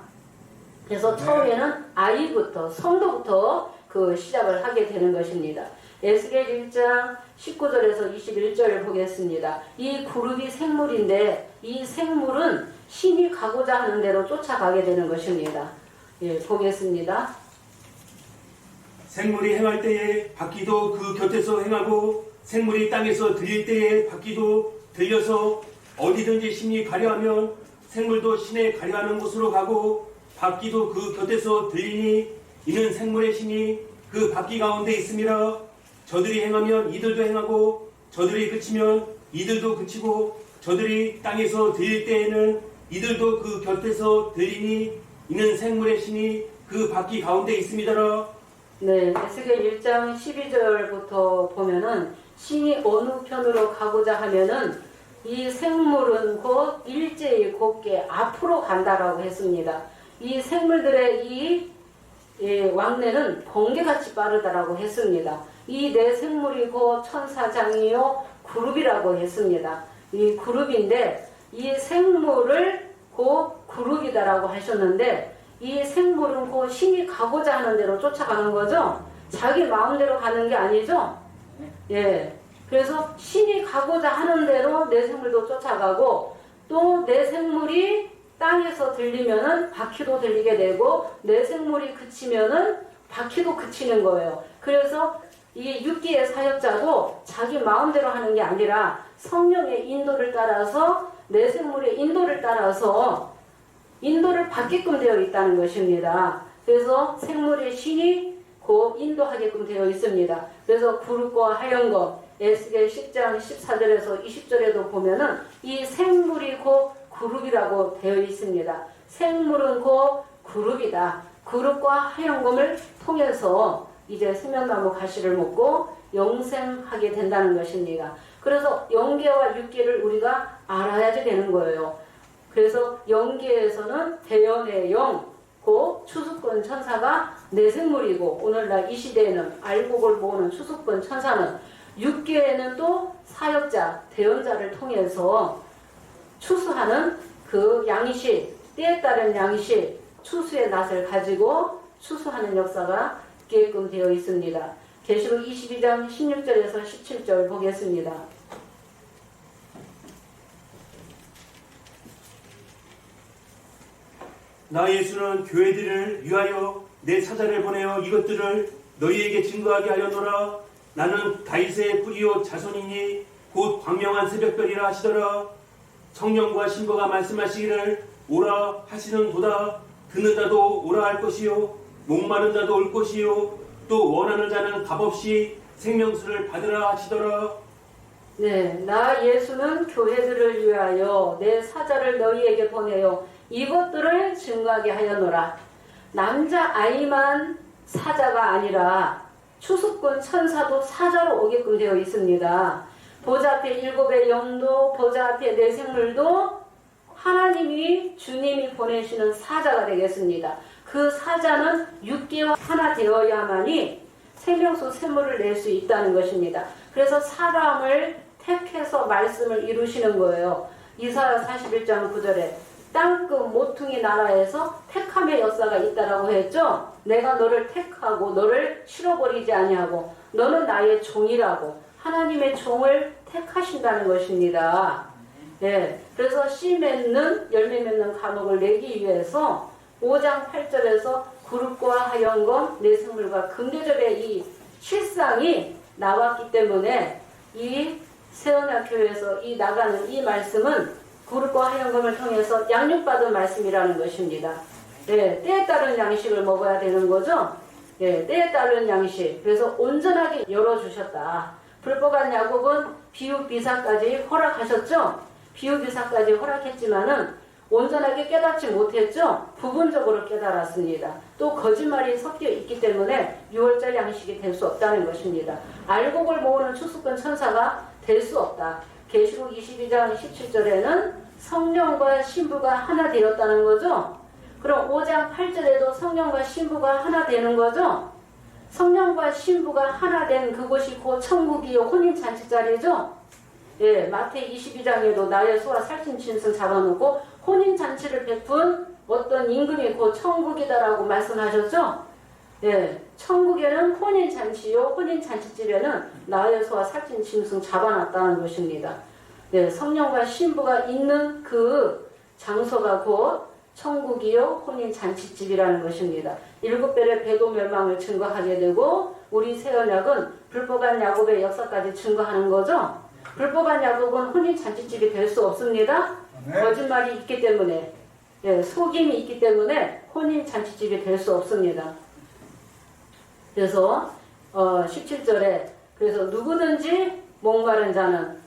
Speaker 1: 그래서 처음에는 아이부터 성도부터 그 시작을 하게 되는 것입니다. 에스겔 1장 19절에서 21절을 보겠습니다. 이 그룹이 생물인데 이 생물은 신이 가고자 하는 대로 쫓아가게 되는 것입니다. 예, 보겠습니다.
Speaker 2: 생물이 행할 때에 바퀴도 그 곁에서 행하고 생물이 땅에서 들릴 때에 바퀴도 들려서 어디든지 신이 가려하면 생물도 신에 가려하는 곳으로 가고 바퀴도 그 곁에서 들리니 이는 생물의 신이 그 바퀴 가운데 있음이라. 저들이 행하면 이들도 행하고 저들이 그치면 이들도 그치고 저들이 땅에서 들릴 때에는 이들도 그 곁에서 들리니 이는 생물의 신이 그 바퀴 가운데 있음이더라.
Speaker 1: 네, 에스겔 1장 12절부터 보면은 신이 어느 편으로 가고자 하면은 이 생물은 곧 일제히 곱게 앞으로 간다라고 했습니다. 이 생물들의 이 왕래는 번개같이 빠르다라고 했습니다. 이 네 생물이 곧 천사장이요 그룹이라고 했습니다. 이 그룹인데 이 생물을 곧 그룹이다라고 하셨는데 이 생물은 곧 신이 가고자 하는 대로 쫓아가는 거죠. 자기 마음대로 가는 게 아니죠. 예. 그래서 신이 가고자 하는 대로 내 생물도 쫓아가고 또 내 생물이 땅에서 들리면은 바퀴도 들리게 되고 내 생물이 그치면은 바퀴도 그치는 거예요. 그래서 이 육기의 사역자도 자기 마음대로 하는 게 아니라 성령의 인도를 따라서 내 생물의 인도를 따라서 인도를 받게끔 되어 있다는 것입니다. 그래서 생물의 신이 곧 인도하게끔 되어 있습니다. 그래서 구름과 하얀것 에스겔 10장 14절에서 20절에도 보면은 이 생물이 곧 그룹이라고 되어 있습니다. 생물은 곧 그룹이다. 그룹과 하얀검을 통해서 이제 생명나무 가시를 먹고 영생하게 된다는 것입니다. 그래서 영계와 육계를 우리가 알아야지 되는 거예요. 그래서 영계에서는 대연의 영, 곧 추수권 천사가 내 생물이고 오늘날 이 시대에는 알곡을 모으는 추수권 천사는 육계에는 또 사역자, 대연자를 통해서 추수하는 그 양이실, 때에 따른 양이실, 추수의 낫을 가지고 추수하는 역사가 있게끔 되어 있습니다. 계시록 22장 16절에서 17절 보겠습니다.
Speaker 2: 나 예수는 교회들을 위하여 내 사자를 보내어 이것들을 너희에게 증거하게 하려노라. 나는 다윗의 뿌리요 자손이니 곧 광명한 새벽별이라 하시더라. 성령과 신부가 말씀하시기를 오라 하시는 도다. 듣는 자도 오라 할 것이요 목마른 자도 올 것이요 또 원하는 자는 값없이 생명수를 받으라 하시더라.
Speaker 1: 네, 나 예수는 교회들을 위하여 내 사자를 너희에게 보내요. 이것들을 증거하게 하여노라. 남자 아이만 사자가 아니라 추수꾼 천사도 사자로 오게끔 되어 있습니다. 보좌 앞에 7의 영도, 보좌 앞에 내 생물도 하나님이 주님이 보내시는 사자가 되겠습니다. 그 사자는 육계와 하나 되어야만이 생명수 샘물을 낼 수 있다는 것입니다. 그래서 사람을 택해서 말씀을 이루시는 거예요. 이사야 41장 9절에 땅끝 모퉁이 나라에서 택함의 역사가 있다라고 했죠. 내가 너를 택하고 너를 실어버리지 아니하고 너는 나의 종이라고 하나님의 종을 택하신다는 것입니다. 예, 그래서 씨 맺는 열매 맺는 간혹을 내기 위해서 5장 8절에서 구름과 하얀검 내생물과 금대접의 이 실상이 나왔기 때문에 이 세언약교회에서 이 나가는 이 말씀은 구름과 하얀검을 통해서 양육받은 말씀이라는 것입니다. 예, 때에 따른 양식을 먹어야 되는 거죠. 예, 때에 따른 양식. 그래서 온전하게 열어주셨다. 불법한 야곱은 비유비사까지 허락하셨죠. 비유비사까지 허락했지만은 온전하게 깨닫지 못했죠. 부분적으로 깨달았습니다. 또 거짓말이 섞여 있기 때문에 6월절 양식이 될 수 없다는 것입니다. 알곡을 모으는 추수꾼 천사가 될 수 없다. 계시록 22장 17절에는 성령과 신부가 하나 되었다는 거죠. 그럼 5장 8절에도 성령과 신부가 하나 되는 거죠. 성령과 신부가 하나 된 그곳이 곧 천국이요 혼인잔치자리죠. 예, 마태 22장에도 나의 소와 살찐 짐승 잡아놓고 혼인잔치를 베푼 어떤 임금이 곧 천국이다라고 말씀하셨죠. 예, 천국에는 혼인잔치요 혼인잔치집에는 나의 소와 살찐 짐승 잡아놨다는 것입니다. 예, 성령과 신부가 있는 그 장소가 곧 천국이요 혼인잔치집이라는 것입니다. 7별의 배도 멸망을 증거하게 되고 우리 새언약은 불법한 야곱의 역사까지 증거하는 거죠. 불법한 야곱은 혼인잔치집이 될 수 없습니다. 네. 거짓말이 있기 때문에, 예, 속임이 있기 때문에 혼인잔치집이 될 수 없습니다. 그래서 17절에 그래서 누구든지 목마른 자는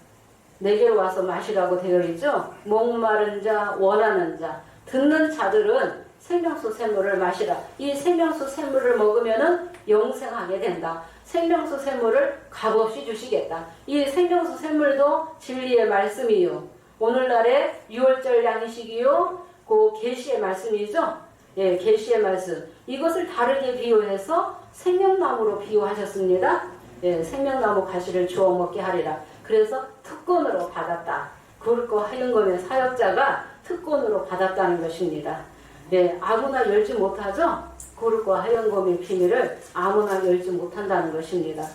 Speaker 1: 내게로 와서 마시라고 되어 있죠. 목마른 자, 원하는 자, 듣는 자들은 생명수 샘물을 마시라. 이 생명수 샘물을 먹으면은 영생하게 된다. 생명수 샘물을 값없이 주시겠다. 이 생명수 샘물도 진리의 말씀이요. 오늘날의 6월절 양식이요. 그 계시의 말씀이죠. 예, 계시의 말씀. 이것을 다르게 비유해서 생명나무로 비유하셨습니다. 예, 생명나무 가시를 주워 먹게 하리라. 그래서 특권으로 받았다. 굵고 하얀검의 사역자가 특권으로 받았다는 것입니다. 예, 아무나 열지 못하죠. 굵고 하얀검의 비밀을 아무나 열지 못한다는 것입니다.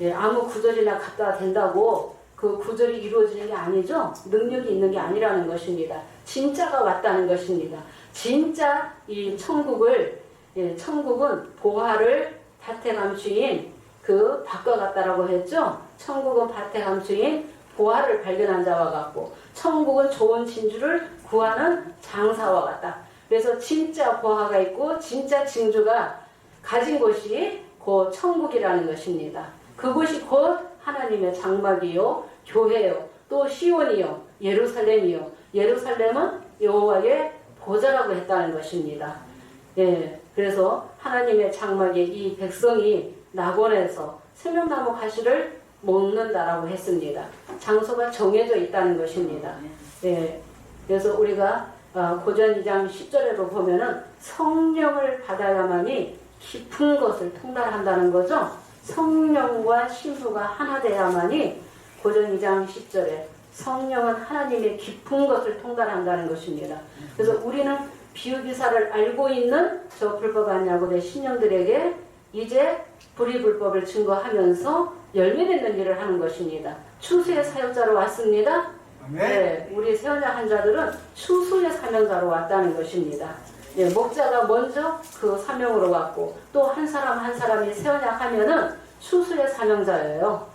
Speaker 1: 예, 아무 구절이나 갖다 댄다고 그 구절이 이루어지는 게 아니죠. 능력이 있는 게 아니라는 것입니다. 진짜가 왔다는 것입니다. 진짜 이 천국을, 예, 천국은 보화를 밭에 감추인 그 밭과 같다라고 했죠. 천국은 밭에 감추인 보화를 발견한 자와 같고 천국은 좋은 진주를 구하는 장사와 같다. 그래서 진짜 보화가 있고 진짜 진주가 가진 곳이 곧 천국이라는 것입니다. 그곳이 곧 하나님의 장막이요, 교회요, 또 시온이요, 예루살렘이요. 예루살렘은 여호와의 보좌라고 했다는 것입니다. 예, 그래서 하나님의 장막에 이 백성이 낙원에서 생명나무 가시를 먹는다라고 했습니다. 장소가 정해져 있다는 것입니다. 예, 그래서 우리가 고전 2장 10절에도 보면은 성령을 받아야만이 깊은 것을 통달한다는 거죠. 성령과 신부가 하나 돼야만이 고전 2장 10절에 성령은 하나님의 깊은 것을 통달한다는 것입니다. 그래서 우리는 비유기사를 알고 있는 저 불법한 야곱의 신령들에게 이제 불의불법을 증거하면서 열매맺는 일을 하는 것입니다. 추수의 사역자로 왔습니다. 네, 우리 세언약 한자들은 추수의 사명자로 왔다는 것입니다. 예, 목자가 먼저 그 사명으로 왔고 또 한 사람 한 사람이 세언약 하면은 추수의 사명자예요.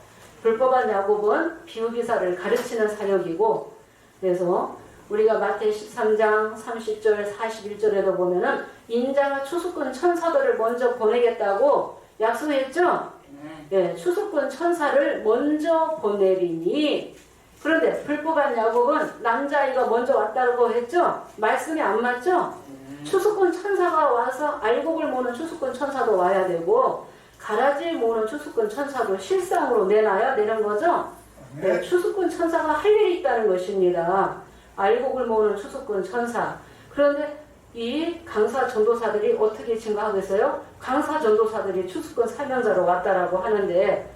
Speaker 1: 불법한 야곱은 비유기사를 가르치는 사역이고 그래서 우리가 마태 13장 30절 41절에도 보면은 인자가 추수꾼 천사들을 먼저 보내겠다고 약속했죠. 예, 추수꾼 천사를 먼저 보내리니 그런데 불법한 야곱은 남자아이가 먼저 왔다고 했죠. 말씀이 안 맞죠. 추수꾼 천사가 와서 알곡을 모는 추수꾼 천사도 와야 되고 가라지 모으는 추수꾼 천사도 실상으로 내놔야 되는 거죠. 네, 추수꾼 천사가 할 일이 있다는 것입니다. 알곡을 모으는 추수꾼 천사. 그런데 이 강사 전도사들이 어떻게 증거하겠어요? 강사 전도사들이 추수꾼 사명자로 왔다라고 하는데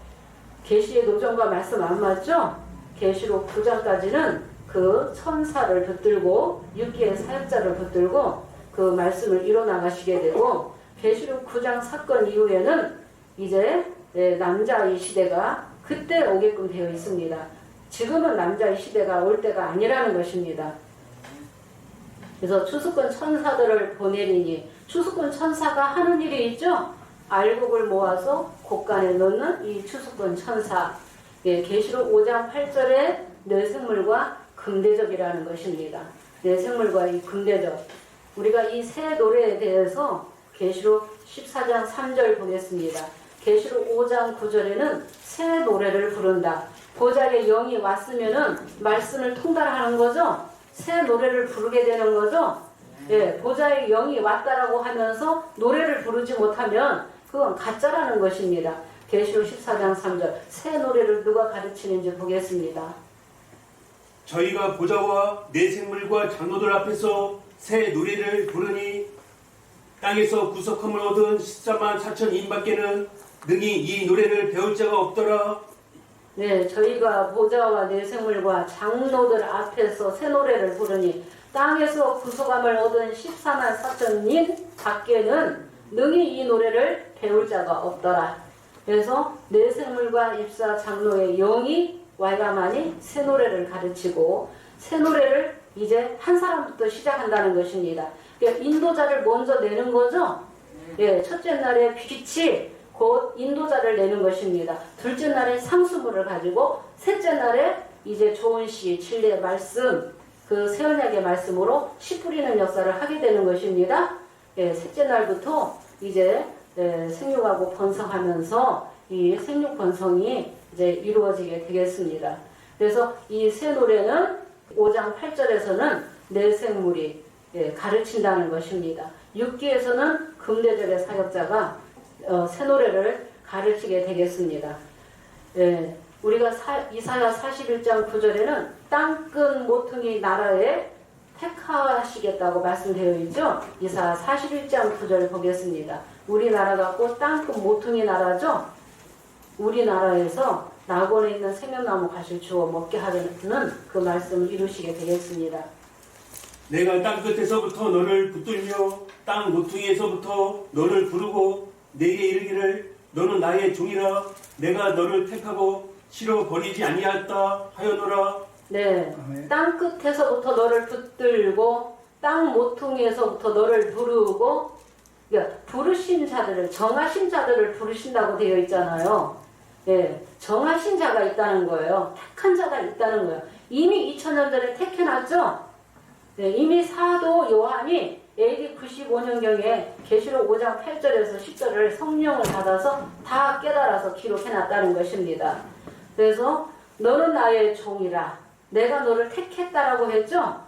Speaker 1: 계시의 노정과 말씀 안 맞죠? 계시록 9장까지는 그 천사를 붙들고 6기의 사역자를 붙들고 그 말씀을 이뤄나가시게 되고 계시록 9장 사건 이후에는 이제 남자의 시대가 그때 오게끔 되어 있습니다. 지금은 남자의 시대가 올 때가 아니라는 것입니다. 그래서 추수꾼 천사들을 보내리니 추수꾼 천사가 하는 일이 있죠. 알곡을 모아서 곳간에 넣는 이 추수꾼 천사. 계시록 5장 8절에 뇌생물과 금대접이라는 것입니다. 뇌생물과 이 금대접. 우리가 이 새 노래에 대해서 계시록 14장 3절 보겠습니다. 계시록 5장 9절에는 새 노래를 부른다. 보좌에 영이 왔으면은 말씀을 통달하는 거죠. 새 노래를 부르게 되는 거죠. 예, 보좌에 영이 왔다라고 하면서 노래를 부르지 못하면 그건 가짜라는 것입니다. 계시록 14장 3절 새 노래를 누가 가르치는지 보겠습니다.
Speaker 2: 저희가 보좌와 내 생물과 장로들 앞에서 새 노래를 부르니 땅에서 구속함을 얻은 14만 4천 인밖에는 능히 이 노래를 배울 자가 없더라.
Speaker 1: 네, 저희가 보좌와 내 생물과 장로들 앞에서 새 노래를 부르니 땅에서 구속함을 얻은 14만 4천인 밖에는 능히 이 노래를 배울 자가 없더라. 그래서 내 생물과 입사 장로의 영이 와야만이 새 노래를 가르치고 새 노래를 이제 한 사람부터 시작한다는 것입니다. 그러니까 인도자를 먼저 내는 거죠. 예, 첫째 날에 빛이 곧 인도자를 내는 것입니다. 둘째 날에 상수물을 가지고 셋째 날에 이제 좋은 시, 진리의 말씀, 그 새 언약의 말씀으로 씨 뿌리는 역사를 하게 되는 것입니다. 예, 셋째 날부터 이제 생육하고 번성하면서 이 생육 번성이 이제 이루어지게 되겠습니다. 그래서 이 새 노래는 5장 8절에서는 내 생물이 가르친다는 것입니다. 6기에서는 금대접의 사역자가 새 노래를 가르치게 되겠습니다. 우리가 이사야 41장 9절에는 땅끝 모퉁이 나라에 택하시겠다고 말씀되어 있죠. 이사야 41장 9절 보겠습니다. 우리나라가 곧 땅끝 모퉁이 나라죠. 우리나라에서 낙원에 있는 생명나무 가시를 주워 먹게 하는 그 말씀을 이루시게 되겠습니다.
Speaker 2: 내가 땅끝에서부터 너를 붙들며 땅 모퉁이에서부터 너를 부르고 내게 이르기를 너는 나의 종이라 내가 너를 택하고 실어 버리지 아니하였다 하였노라.
Speaker 1: 네, 땅 끝에서부터 너를 붙들고 땅 모퉁이에서부터 너를 부르고, 그러니까 부르신 자들을, 정하신 자들을 부르신다고 되어 있잖아요. 예, 정하신 자가 있다는 거예요. 택한 자가 있다는 거예요. 이미 2000년 전에 택해놨죠. 네, 이미 사도 요한이 AD 95년경에 계시록 5장 8절에서 10절을 성령을 받아서 다 깨달아서 기록해놨다는 것입니다. 그래서 너는 나의 종이라 내가 너를 택했다라고 했죠.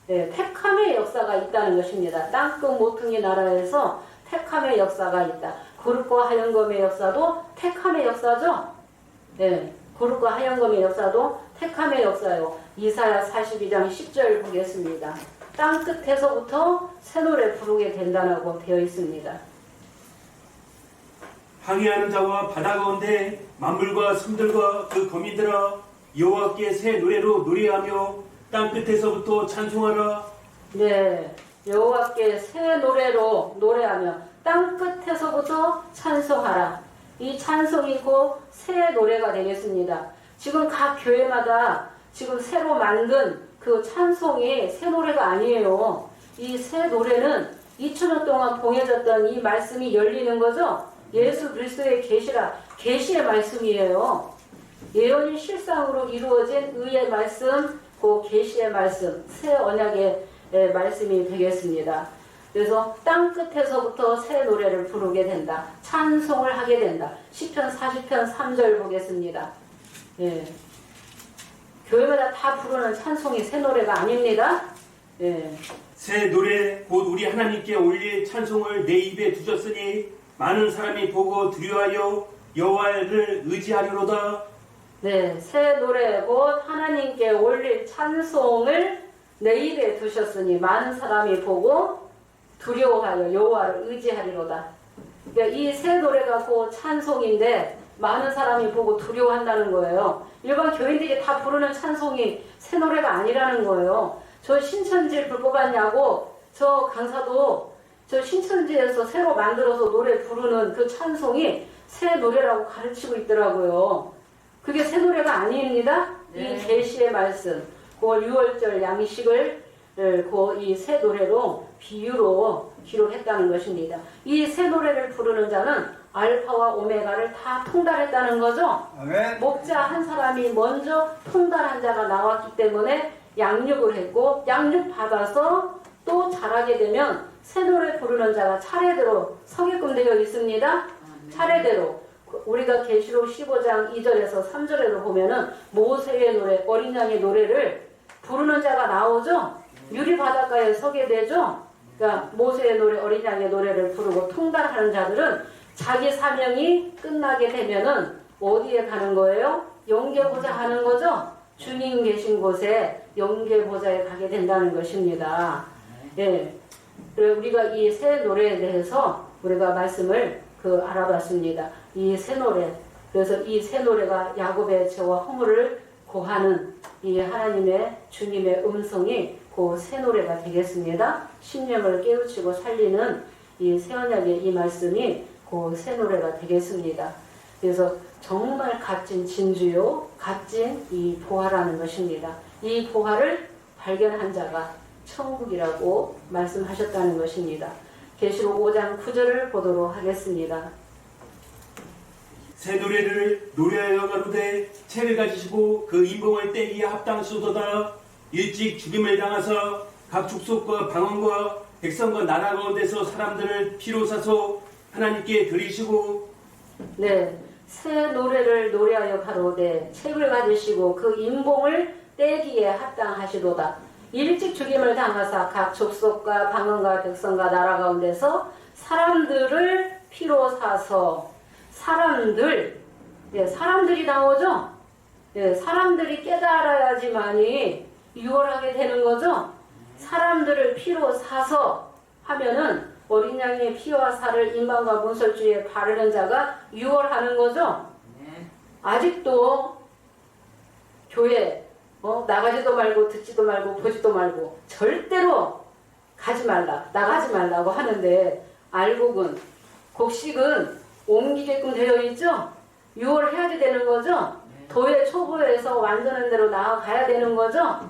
Speaker 1: 네, 택함의 역사가 있다는 것입니다. 땅끝 모퉁이 나라에서 택함의 역사가 있다. 거룩과 하영검의 역사도 택함의 역사죠. 네, 거룩과 하영검의 역사도 택함의 역사요. 이사야 42장 10절 보겠습니다. 땅 끝에서부터 새 노래 부르게 된다고 되어 있습니다.
Speaker 2: 항해하는 자와 바다 가운데 만물과 섬들과 그 거민들아 여호와께 새 노래로 노래하며 땅 끝에서부터 찬송하라.
Speaker 1: 네, 여호와께 새 노래로 노래하며 땅 끝에서부터 찬송하라. 이 찬송이 곧 새 노래가 되겠습니다. 지금 각 교회마다 지금 새로 만든 그 찬송이 새 노래가 아니에요. 이 새 노래는 2000년 동안 봉해졌던 이 말씀이 열리는 거죠. 예수 그리스도의 계시라, 계시의 말씀이에요. 예언이 실상으로 이루어진 의의 말씀, 그 계시의 말씀, 새 언약의 말씀이 되겠습니다. 그래서 땅 끝에서부터 새 노래를 부르게 된다. 찬송을 하게 된다. 시편 40편 3절 보겠습니다. 예. 교회마다 다 부르는 찬송이 새 노래가 아닙니다. 예.
Speaker 2: 새 노래 곧 우리 하나님께 올릴 찬송을 내 입에 두셨으니 많은 사람이 보고 두려워하여 여호와를 의지하리로다.
Speaker 1: 네, 새 노래 곧 하나님께 올릴 찬송을 내 입에 두셨으니 많은 사람이 보고 두려워하여 여호와를 의지하리로다. 그러니까 이 새 노래가 곧 찬송인데 많은 사람이 보고 두려워한다는 거예요. 일반 교인들이 다 부르는 찬송이 새 노래가 아니라는 거예요. 저 신천지 불법았냐고 저 강사도 저 신천지에서 새로 만들어서 노래 부르는 그 찬송이 새 노래라고 가르치고 있더라고요. 그게 새 노래가 아닙니다.
Speaker 3: 네.
Speaker 1: 이 계시의 말씀, 그 6월절 양식을 이 새 노래로 비유로 기록했다는 것입니다. 이 새 노래를 부르는 자는 알파와 오메가를 다 통달했다는 거죠.
Speaker 3: 아멘.
Speaker 1: 목자 한 사람이 먼저 통달한 자가 나왔기 때문에 양육을 했고 양육 받아서 또 자라게 되면 새 노래 부르는 자가 차례대로 서게끔 되어 있습니다. 차례대로 우리가 계시록 15장 2절에서 3절에도 보면은 모세의 노래, 어린 양의 노래를 부르는 자가 나오죠. 유리 바닷가에 서게 되죠. 그러니까 모세의 노래, 어린 양의 노래를 부르고 통달하는 자들은 자기 사명이 끝나게 되면은 어디에 가는 거예요? 영계보좌 하는 거죠. 주님 계신 곳에 영계보좌에 가게 된다는 것입니다. 예. 우리가 이 새 노래에 대해서 우리가 말씀을 알아봤습니다. 이 새 노래. 그래서 이 새 노래가 야곱의 죄와 허물을 고하는 이 하나님의 주님의 음성이 그 새 노래가 되겠습니다. 심령을 깨우치고 살리는 이 새 언약의 이 말씀이 그 새 노래가 되겠습니다. 그래서 정말 값진 진주요, 값진 이 보화라는 것입니다. 이 보화를 발견한 자가 천국이라고 말씀하셨다는 것입니다. 계시록 5장 9절을 보도록 하겠습니다.
Speaker 2: 새 노래를 노래하여 가로되 채를 가지시고 그 인봉을 떼기에 합당수도다. 일찍 죽임을 당하사 각 족속과 방언과 백성과 나라 가운데서 사람들을 피로 사서 하나님께 드리시고.
Speaker 1: 네, 새 노래를 노래하여 가로되 책을 가지시고 그 인봉을 떼기에 합당하시도다. 일찍 죽임을 당하사 각 족속과 방언과 백성과 나라 가운데서 사람들을 피로 사서 사람들이 나오죠? 예, 사람들이 깨달아야지만이 유월하게 되는 거죠? 사람들을 피로 사서 하면은 어린 양의 피와 살을 인방과 문설주에 바르는 자가 유월하는 거죠? 아직도 교회 나가지도 말고 듣지도 말고 보지도 말고 절대로 가지 말라, 나가지 말라고 하는데 알곡은 곡식은 옮기게끔 되어 있죠? 6월 해야 되는 거죠? 도의 초보에서 완전한 대로 나아가야 되는 거죠?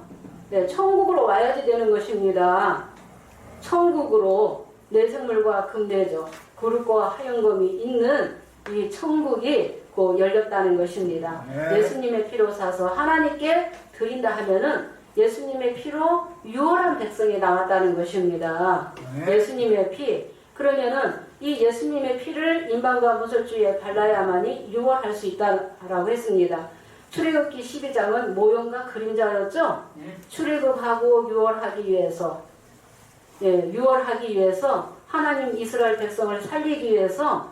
Speaker 1: 네, 천국으로 와야지 되는 것입니다. 천국으로 내생물과 금대죠. 구름과 하얀검이 있는 이 천국이 곧 열렸다는 것입니다. 예수님의 피로 사서 하나님께 드린다 하면은 예수님의 피로 유월한 백성이 나왔다는 것입니다. 예수님의 피. 그러면은 이 예수님의 피를 인방과 무설주에 발라야만이 유월할 수 있다라고 했습니다. 출애굽기 12장은 모형과 그림자였죠. 출애굽하고 유월하기 위해서, 유월하기 위해서 하나님 이스라엘 백성을 살리기 위해서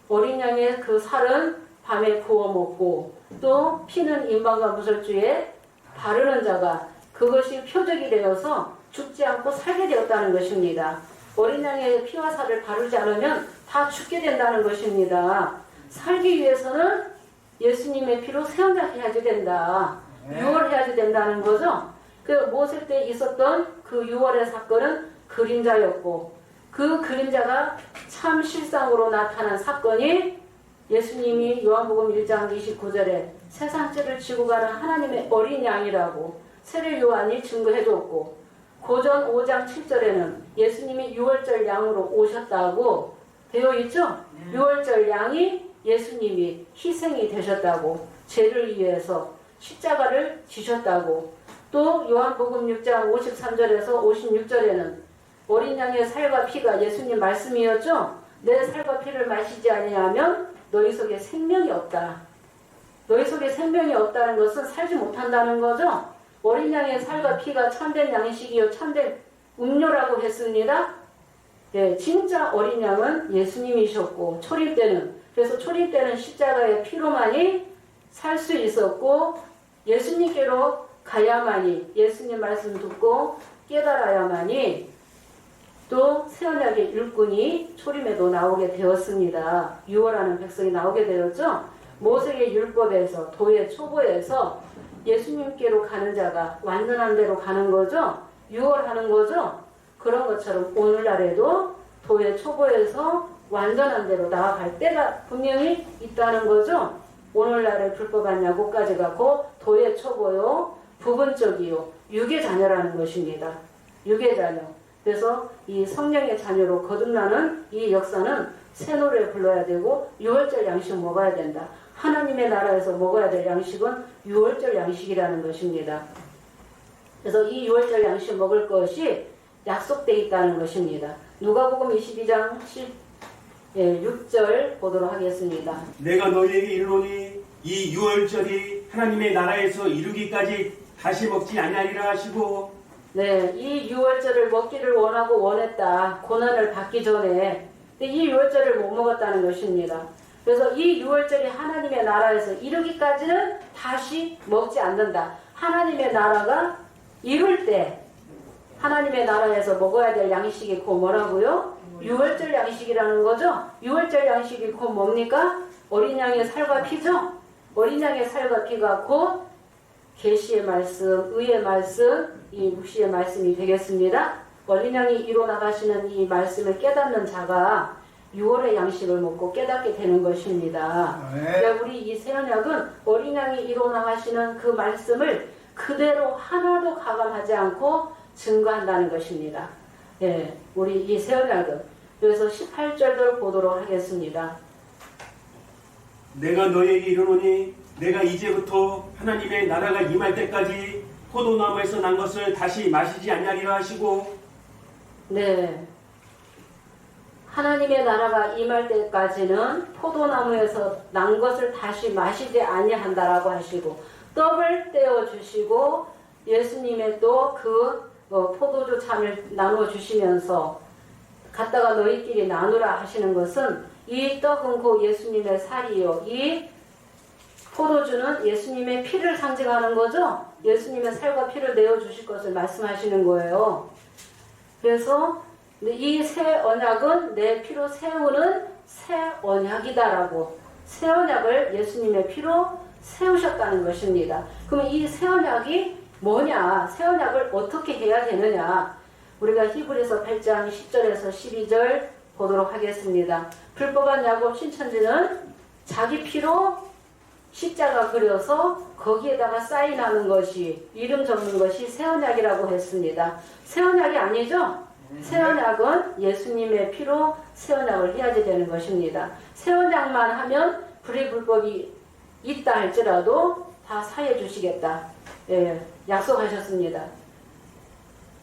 Speaker 1: 어린 양의 그 살은 밤에 구워 먹고 또 피는 인방과 무설주에 바르는 자가 그것이 표적이 되어서 죽지 않고 살게 되었다는 것입니다. 어린 양의 피와 살을 바르지 않으면 다 죽게 된다는 것입니다. 살기 위해서는 예수님의 피로 세원자해야지 된다. 유월해야지 된다는 거죠. 그 모세 때 있었던 그 유월의 사건은 그림자였고 그 그림자가 참 실상으로 나타난 사건이 예수님이 요한복음 1장 29절에 세상죄를 지고 가는 하나님의 어린 양이라고 세례 요한이 증거해줬고 고전 5장 7절에는 예수님이 유월절 양으로 오셨다고 되어 있죠. 유월절 양이 예수님이 희생이 되셨다고 죄를 위해서 십자가를 지셨다고 또 요한복음 6장 53절에서 56절에는 어린 양의 살과 피가 예수님 말씀이었죠. 내 살과 피를 마시지 아니하면 너희 속에 생명이 없다. 너희 속에 생명이 없다는 것은 살지 못한다는 거죠. 어린 양의 살과 피가 참된 양식이요 참된 음료라고 했습니다. 예, 진짜 어린 양은 예수님이셨고 초림 때는 그래서 초림 때는 십자가의 피로만이 살 수 있었고 예수님께로 가야만이 예수님 말씀 듣고 깨달아야만이 또 새언약의 일꾼이 초림에도 나오게 되었습니다. 유월하는 백성이 나오게 되었죠. 모세의 율법에서 도의 초보에서 예수님께로 가는 자가 완전한 대로 가는 거죠. 유월하는 거죠. 그런 것처럼 오늘날에도 도의 초보에서 완전한 대로 나아갈 때가 분명히 있다는 거죠. 오늘날의 불법한 야고까지 가고 도의 초보요, 부분적이요, 육의 자녀라는 것입니다. 육의 자녀. 그래서 이 성령의 자녀로 거듭나는 이 역사는 새 노래 불러야 되고 유월절 양식 먹어야 된다. 하나님의 나라에서 먹어야 될 양식은 유월절 양식이라는 것입니다. 그래서 이 유월절 양식 먹을 것이 약속되어 있다는 것입니다. 누가복음 22장 6절 보도록 하겠습니다.
Speaker 2: 내가 너희에게 이르노니 이 유월절이 하나님의 나라에서 이루기까지 다시 먹지 아니하리라 하시고
Speaker 1: 네, 이 유월절을 먹기를 원하고 원했다. 고난을 받기 전에. 근데 이 유월절을 못 먹었다는 것입니다. 그래서 이 유월절이 하나님의 나라에서 이루기까지는 다시 먹지 않는다. 하나님의 나라가 이룰 때 하나님의 나라에서 먹어야 될 양식이 곧 뭐라고요? 유월절 양식이라는 거죠. 유월절 양식이 곧 뭡니까? 어린 양의 살과 피죠. 어린 양의 살과 피가 곧 계시의 말씀, 의의 말씀, 이 묵시의 말씀이 되겠습니다. 어린 양이 이뤄나가시는 이 말씀을 깨닫는 자가 6월의 양식을 먹고 깨닫게 되는 것입니다. 그러니까 우리 이 새언약은 어린 양이 이뤄나가시는 그 말씀을 그대로 하나도 가감하지 않고 증거한다는 것입니다. 예, 우리 이 새언약은 그래서 18절을 보도록 하겠습니다.
Speaker 2: 내가 너희에게 이르노니 내가 이제부터 하나님의 나라가 임할 때까지 포도나무에서 난 것을 다시 마시지 아니하리라 하시고
Speaker 1: 네, 하나님의 나라가 임할 때까지는 포도나무에서 난 것을 다시 마시지 아니한다라고 하시고 떡을 떼어 주시고 예수님의 또 그 포도주 잔을 나누어 주시면서 갖다가 너희끼리 나누라 하시는 것은 이 떡은 곧 예수님의 살이요 이 포도주는 예수님의 피를 상징하는 거죠. 예수님의 살과 피를 내어 주실 것을 말씀하시는 거예요. 그래서 이 새 언약은 내 피로 세우는 새 언약이다라고 새 언약을 예수님의 피로 세우셨다는 것입니다. 그러면 이 새 언약이 뭐냐? 새 언약을 어떻게 해야 되느냐? 우리가 히브리서 8장 10절에서 12절 보도록 하겠습니다. 불법한 야곱 신천지는 자기 피로 십자가 그려서 거기에다가 사인하는 것이 이름 적는 것이 새 언약이라고 했습니다. 새 언약이 아니죠? 새 언약은 예수님의 피로 새 언약을 해야지 되는 것입니다. 새 언약만 하면 불의불법이 있다 할지라도 다 사해 주시겠다. 예, 약속하셨습니다.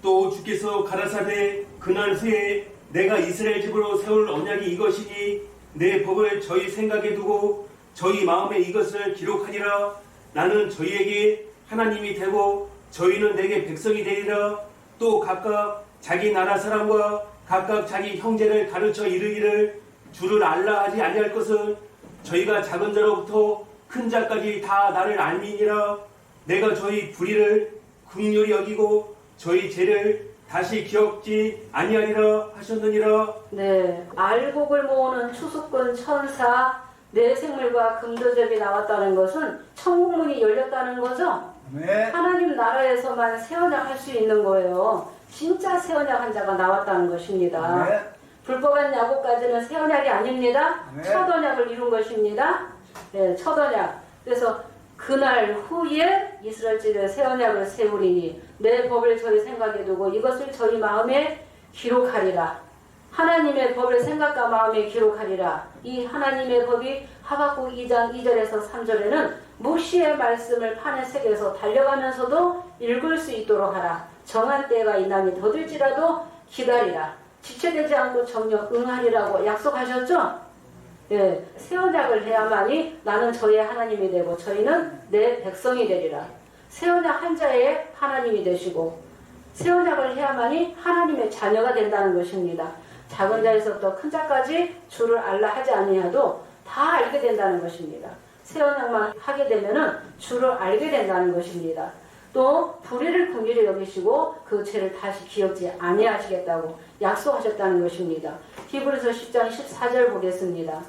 Speaker 2: 또 주께서 가라사대 그날 후에 내가 이스라엘 집으로 세울 언약이 이것이니 내 법을 저희 생각에 두고 저희 마음에 이것을 기록하니라. 나는 저희에게 하나님이 되고 저희는 내게 백성이 되리라. 또 각각 자기 나라 사람과 각각 자기 형제를 가르쳐 이르기를 주를 알라 하지 아니할 것은 저희가 작은 자로부터 큰 자까지 다 나를 알미니라. 내가 저희 불의를 긍휼히 여기고 저희 죄를 다시 기억지 아니하리라 하셨느니라.
Speaker 1: 네, 알곡을 모으는 추수꾼 천사 내 생물과 금도접이 나왔다는 것은 천국문이 열렸다는 거죠.
Speaker 3: 네.
Speaker 1: 하나님 나라에서만 새 언약 할 수 있는 거예요. 진짜 새 언약 한 자가 나왔다는 것입니다.
Speaker 3: 네.
Speaker 1: 불법한 야고까지는 새 언약이 아닙니다.
Speaker 3: 네.
Speaker 1: 첫 언약을 이룬 것입니다. 네, 첫 언약. 그래서 그날 후에 이스라엘 집에 새 언약을 세우리니 내 법을 저희 생각에 두고 이것을 저희 마음에 기록하리라. 하나님의 법을 생각과 마음에 기록하리라. 이 하나님의 법이 하박국 2장 2절에서 3절에는 묵시의 말씀을 판에 새겨서 달려가면서도 읽을 수 있도록 하라. 정한 때가 이남이 더딜지라도 기다리라. 지체되지 않고 정녕 응하리라고 약속하셨죠? 예, 새 언약을 해야만이 나는 저의 하나님이 되고 저희는 내 백성이 되리라. 새 언약 한 자의 하나님이 되시고 새 언약을 해야만이 하나님의 자녀가 된다는 것입니다. 작은 자에서부터 큰 자까지 주를 알라 하지 아니하도 다 알게 된다는 것입니다. 새 언약만 하게 되면은 주를 알게 된다는 것입니다. 또 불의를 긍휼히 여기시고 그 죄를 다시 기억지 아니하시겠다고 약속하셨다는 것입니다. 히브리서 10장 14절 보겠습니다.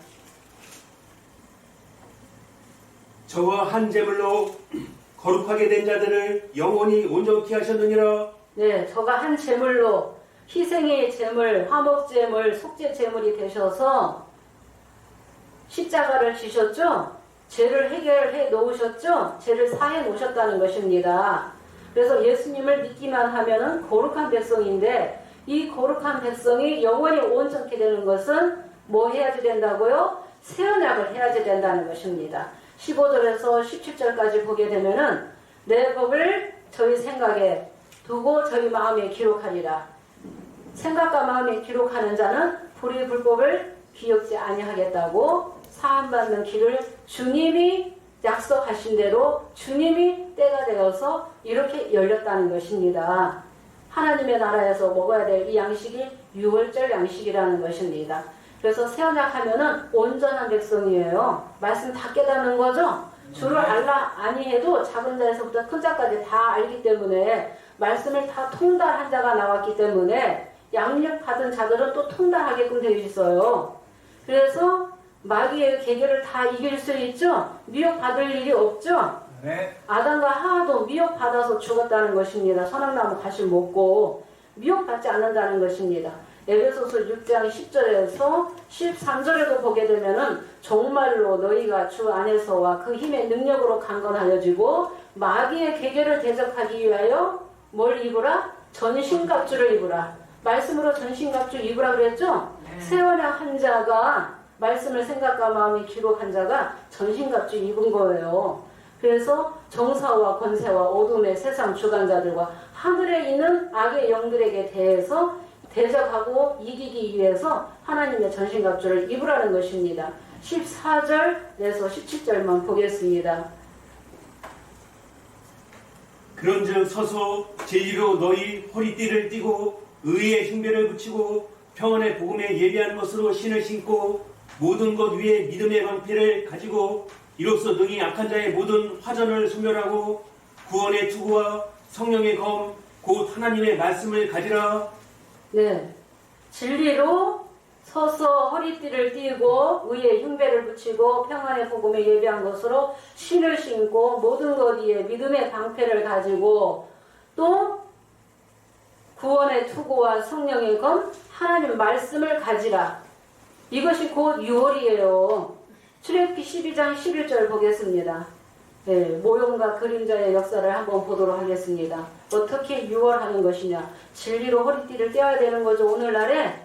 Speaker 2: 저와 한 제물로 거룩하게 된 자들을 영원히 온전케 하셨느니라.
Speaker 1: 네, 저가 한 제물로 희생의 제물, 화목 제물, 속죄 제물이 되셔서 십자가를 지셨죠? 죄를 해결해 놓으셨죠? 죄를 사해 놓으셨다는 것입니다. 그래서 예수님을 믿기만 하면은 거룩한 백성인데 이 거룩한 백성이 영원히 온전케 되는 것은 뭐 해야지 된다고요? 새 언약을 해야지 된다는 것입니다. 15절에서 17절까지 보게 되면은 내 법을 저희 생각에 두고 저희 마음에 기록하리라. 생각과 마음에 기록하는 자는 불의 불법을 기억지 아니하겠다고 사함받는 길을 주님이 약속하신 대로 주님이 때가 되어서 이렇게 열렸다는 것입니다. 하나님의 나라에서 먹어야 될 이 양식이 유월절 양식이라는 것입니다. 그래서 새 언약 하면은 온전한 백성이에요. 말씀 다 깨닫는 거죠. 주를 알라 아니해도 작은 자에서부터 큰 자까지 다 알기 때문에 말씀을 다 통달한 자가 나왔기 때문에 양육 받은 자들은 또 통달하게끔 되어 있어요. 그래서 마귀의 계계를 다 이길 수 있죠. 미혹받을 일이 없죠.
Speaker 3: 네.
Speaker 1: 아담과 하와도 미혹받아서 죽었다는 것입니다. 선악나무 가시 먹고 미혹받지 않는다는 것입니다. 에베소서 6장 10절에서 13절에도 보게 되면은 정말로 너희가 주 안에서와 그 힘의 능력으로 강건하여지고 마귀의 계계를 대적하기 위하여 뭘 입으라? 전신갑주를 입으라. 말씀으로 전신갑주 입으라 그랬죠? 새 언약 한 자가 말씀을 생각과 마음에 기록한 자가 전신갑주 입은 거예요. 그래서 정사와 권세와 어둠의 세상 주관자들과 하늘에 있는 악의 영들에게 대해서 대적하고 이기기 위해서 하나님의 전신갑주를 입으라는 것입니다. 14절에서 17절만 보겠습니다.
Speaker 2: 그런즉 서서 제2로 너희 허리띠를 띠고 의의 흉배를 붙이고 평안의 복음에 예비한 것으로 신을 신고 모든 것 위에 믿음의 방패를 가지고 이로써 능히 약한 자의 모든 화전을 소멸하고 구원의 투구와 성령의 검 곧 하나님의 말씀을 가지라.
Speaker 1: 네, 진리로 서서 허리띠를 띠고 의의 흉배를 붙이고 평안의 복음에 예비한 것으로 신을 신고 모든 것 위에 믿음의 방패를 가지고 또 구원의 투구와 성령의 검 하나님 말씀을 가지라. 이것이 곧 유월이에요. 출애굽기 12장 11절 보겠습니다. 네, 모형과 그림자의 역사를 한번 보도록 하겠습니다. 어떻게 유월하는 것이냐. 진리로 허리띠를 떼어야 되는 거죠. 오늘날에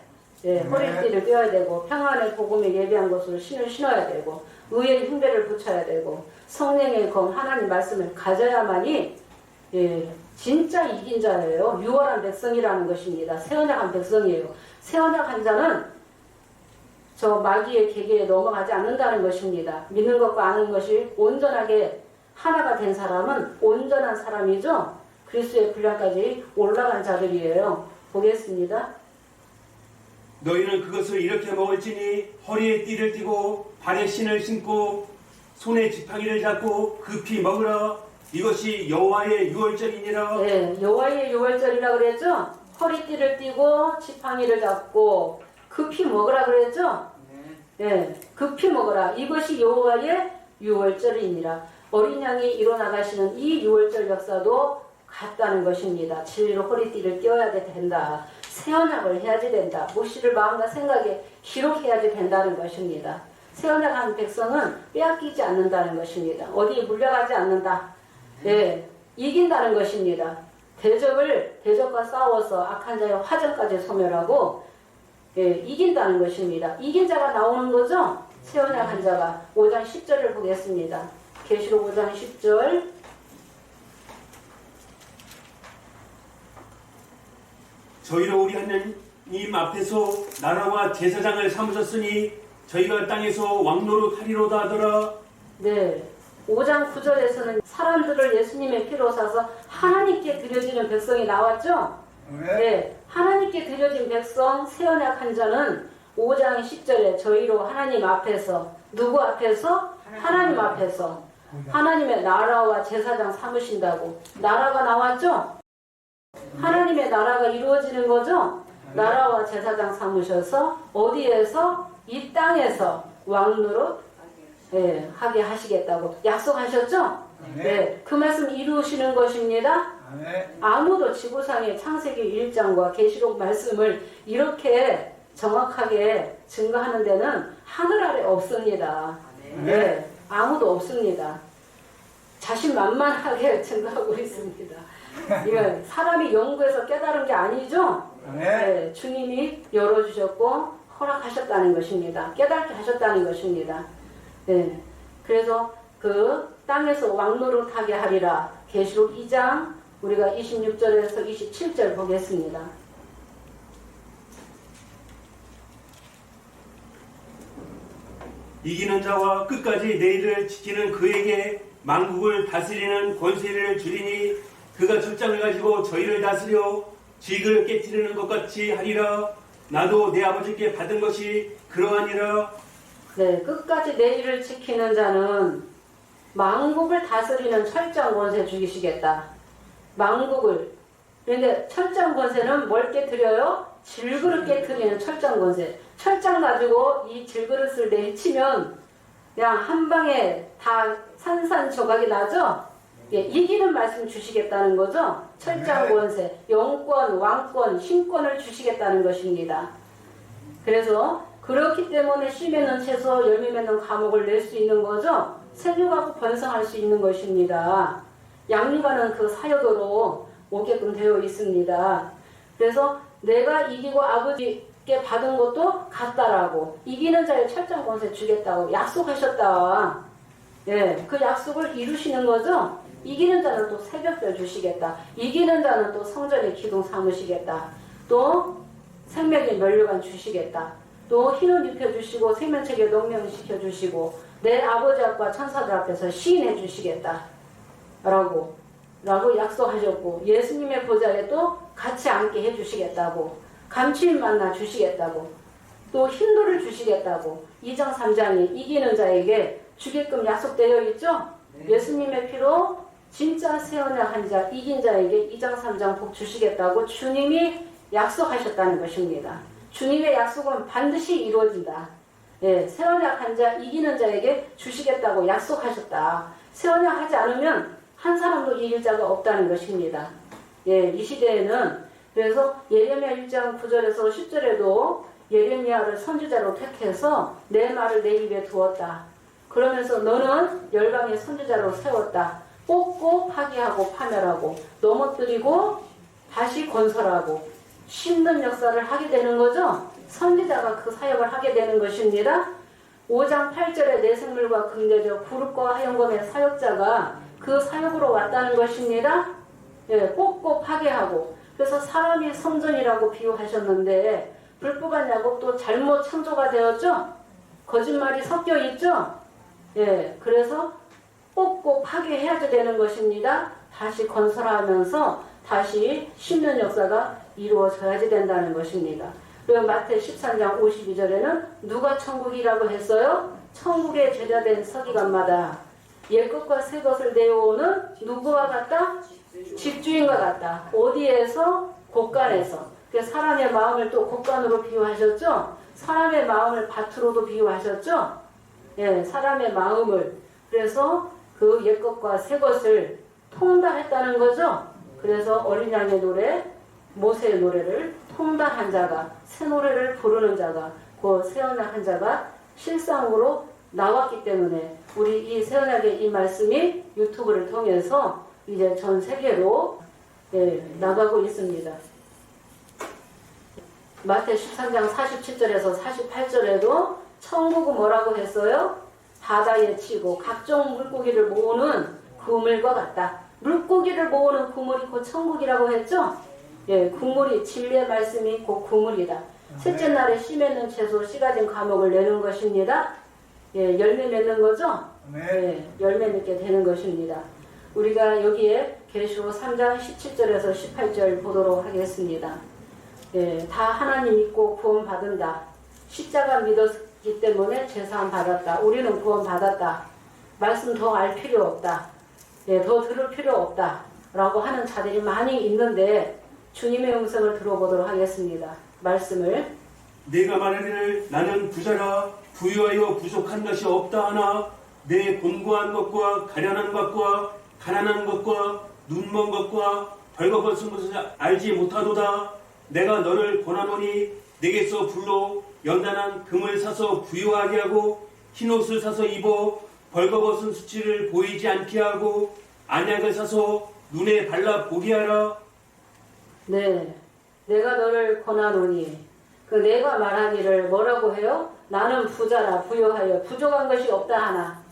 Speaker 1: 네, 허리띠를 떼어야 되고 평안의 복음에 예비한 것으로 신을 신어야 되고 의의 흉배를 붙여야 되고 성령의 검 하나님 말씀을 가져야만이 예, 진짜 이긴 자예요. 유월한 백성이라는 것입니다. 새 언약한 백성이에요. 새 언약한 자는 저 마귀의 계계에 넘어가지 않는다는 것입니다. 믿는 것과 아는 것이 온전하게 하나가 된 사람은 온전한 사람이죠. 그리스도의 분량까지 올라간 자들이에요. 보겠습니다.
Speaker 2: 너희는 그것을 이렇게 먹을지니 허리에 띠를 띠고 발에 신을 신고 손에 지팡이를 잡고 급히 먹으라. 이것이 여호와의 유월절이니라.
Speaker 1: 네, 여호와의 유월절이라 그랬죠. 허리띠를 띠고 지팡이를 잡고 급히 먹으라 그랬죠. 네, 급히 먹으라. 이것이 여호와의 유월절이니라. 어린 양이 일어나가시는 이 유월절 역사도 같다는 것입니다. 진리로 허리띠를 띄어야 된다. 새 언약을 해야지 된다. 묵시를 마음과 생각에 기록해야지 된다는 것입니다. 새 언약한 백성은 빼앗기지 않는다는 것입니다. 어디에 물려가지 않는다. 네, 이긴다는 것입니다. 대적과 싸워서 악한 자의 화전까지 소멸하고 예, 이긴다는 것입니다. 이긴 자가 나오는 거죠? 새 언약한 자가. 5장 10절을 보겠습니다. 계시록 5장 10절.
Speaker 2: 저희로 우리 하나님 앞에서 나라와 제사장을 삼으셨으니 저희가 땅에서 왕노릇 하리로다 하더라.
Speaker 1: 네. 5장 9절에서는 사람들을 예수님의 피로 사서 하나님께 드려지는 백성이 나왔죠? 네, 하나님께 드려진 백성 새 언약 한 자는 5장 10절에 저희로 하나님 앞에서 누구 앞에서? 하나님 앞에서 하나님의 나라와 제사장 삼으신다고. 나라가 나왔죠? 하나님의 나라가 이루어지는 거죠? 나라와 제사장 삼으셔서 어디에서? 이 땅에서 왕노릇 하게 하시겠다고 약속하셨죠? 네, 그 말씀 이루시는 것입니다. 아무도 지구상의 창세기 1장과 계시록 말씀을 이렇게 정확하게 증거하는 데는 하늘 아래 없습니다. 네, 아무도 없습니다. 자신만만하게 증거하고 있습니다. 이건 사람이 연구해서 깨달은 게 아니죠? 네, 주님이 열어주셨고 허락하셨다는 것입니다. 깨닫게 하셨다는 것입니다. 네, 그래서 그 땅에서 왕노릇하게 하리라. 계시록 2장 우리가 26절에서 27절 보겠습니다.
Speaker 2: 이기는 자와 끝까지 내 일을 지키는 그에게 만국을 다스리는 권세를 주리니 그가 철장을 가지고 저희를 다스려 쥐를 깨뜨리는 것 같이 하리라. 나도 내 아버지께 받은 것이 그러하니라.
Speaker 1: 네, 끝까지 내 일을 지키는 자는 만국을 다스리는 철장 권세 주시겠다. 만국을. 그런데 철장 권세는 뭘 깨뜨려요? 질그릇 깨뜨리는 철장 권세. 철장 가지고 이 질그릇을 내치면 그냥 한 방에 다 산산조각이 나죠? 예, 이기는 말씀 주시겠다는 거죠? 철장 권세, 영권, 왕권, 신권을 주시겠다는 것입니다. 그래서 그렇기 때문에 씨 맺는 채소, 열매 맺는 과목을 낼 수 있는 거죠? 생육하고 번성할 수 있는 것입니다. 양육하는 그 사역으로 오게끔 되어 있습니다. 그래서 내가 이기고 아버지께 받은 것도 같다라고 이기는 자의 철장 권세 주겠다고 약속하셨다. 예, 그 약속을 이루시는 거죠? 이기는 자는 또 새벽별 주시겠다. 이기는 자는 또 성전의 기둥 삼으시겠다. 또 생명의 면류관 주시겠다. 또 흰옷 입혀주시고 생명책에 농명시켜주시고 내 아버지 앞과 천사들 앞에서 시인해 주시겠다. 라고 약속하셨고 예수님의 보좌에 또 같이 앉게 해주시겠다고 감추인 만나 주시겠다고 또 흰돌을 주시겠다고 2장 3장이 이기는 자에게 주게끔 약속되어 있죠. 예수님의 피로 진짜 새 언약 한 자 이긴 자에게 2장 3장 복 주시겠다고 주님이 약속하셨다는 것입니다. 주님의 약속은 반드시 이루어진다. 예, 새 언약 한 자 이기는 자에게 주시겠다고 약속하셨다. 새 언약 하지 않으면 한 사람도 이길 자가 없다는 것입니다. 예, 이 시대에는 그래서 예레미야 1장 9절에서 10절에도 예레미야를 선지자로 택해서 내 말을 내 입에 두었다. 그러면서 너는 열방의 선지자로 세웠다. 뽑고 파괴하고 파멸하고 넘어뜨리고 다시 건설하고 심는 역사를 하게 되는 거죠. 선지자가 그 사역을 하게 되는 것입니다. 5장 8절에 내 생물과 금대적 부릇과 하영검의 사역자가 그 사역으로 왔다는 것입니다. 예, 뽑고 파괴하고 그래서 사람이 성전이라고 비유하셨는데 불법한 야곱도 잘못 창조가 되었죠. 거짓말이 섞여 있죠. 예, 그래서 뽑고 파괴해야 되는 것입니다. 다시 건설하면서 다시 심는 역사가 이루어져야지 된다는 것입니다. 그리고 마태 13장 52절에는 누가 천국이라고 했어요? 천국에 제자된 서기관마다 옛것과 새것을 내어오는 누구와 같다? 집주인과 같다. 어디에서? 곳간에서. 그래서 사람의 마음을 또 곳간으로 비유하셨죠? 사람의 마음을 밭으로도 비유하셨죠? 예, 사람의 마음을. 그래서 그 옛것과 새것을 통달했다는 거죠? 그래서 어린 양의 노래, 모세의 노래를 통달한 자가, 새 노래를 부르는 자가, 그 새 언약 한 자가 실상으로 나왔기 때문에 우리 이 새 언약의 이 말씀이 유튜브를 통해서 이제 전 세계로 나가고 있습니다. 마태 13장 47절에서 48절에도 천국은 뭐라고 했어요? 바다에 치고 각종 물고기를 모으는 그물과 같다. 물고기를 모으는 그물이 곧 천국이라고 했죠? 예, 그물이 진리의 말씀이 곧 그물이다. 셋째 날에 씨 맺는 채소, 씨 가진 과목을 내는 것입니다. 예, 열매 맺는 거죠? 예, 열매 맺게 되는 것입니다. 우리가 여기에 계시록 3장 17절에서 18절 보도록 하겠습니다. 예, 다 하나님 믿고 구원 받은다. 십자가 믿었기 때문에 제사함 받았다. 우리는 구원 받았다. 말씀 더 알 필요 없다. 예, 더 들을 필요 없다. 라고 하는 자들이 많이 있는데 주님의 음성을 들어보도록 하겠습니다. 말씀을
Speaker 2: 내가 말하기를 나는 부자라 부유하여 부족한 것이 없다 하나 내 곤고한 것과 가련한 것과 가난한 것과 눈먼 것과 벌거벗은 것을 알지 못하도다. 내가 너를 권하노니 내게서 불로 연단한 금을 사서 부유하게 하고 흰옷을 사서 입어 벌거벗은 수치를 보이지 않게 하고 안약을 사서 눈에 발라 보게 하라.
Speaker 1: 네, 내가 너를 권하노니 그 내가 말하기를 뭐라고 해요? 나는 부자라 부유하여 부족한 것이 없다 하나.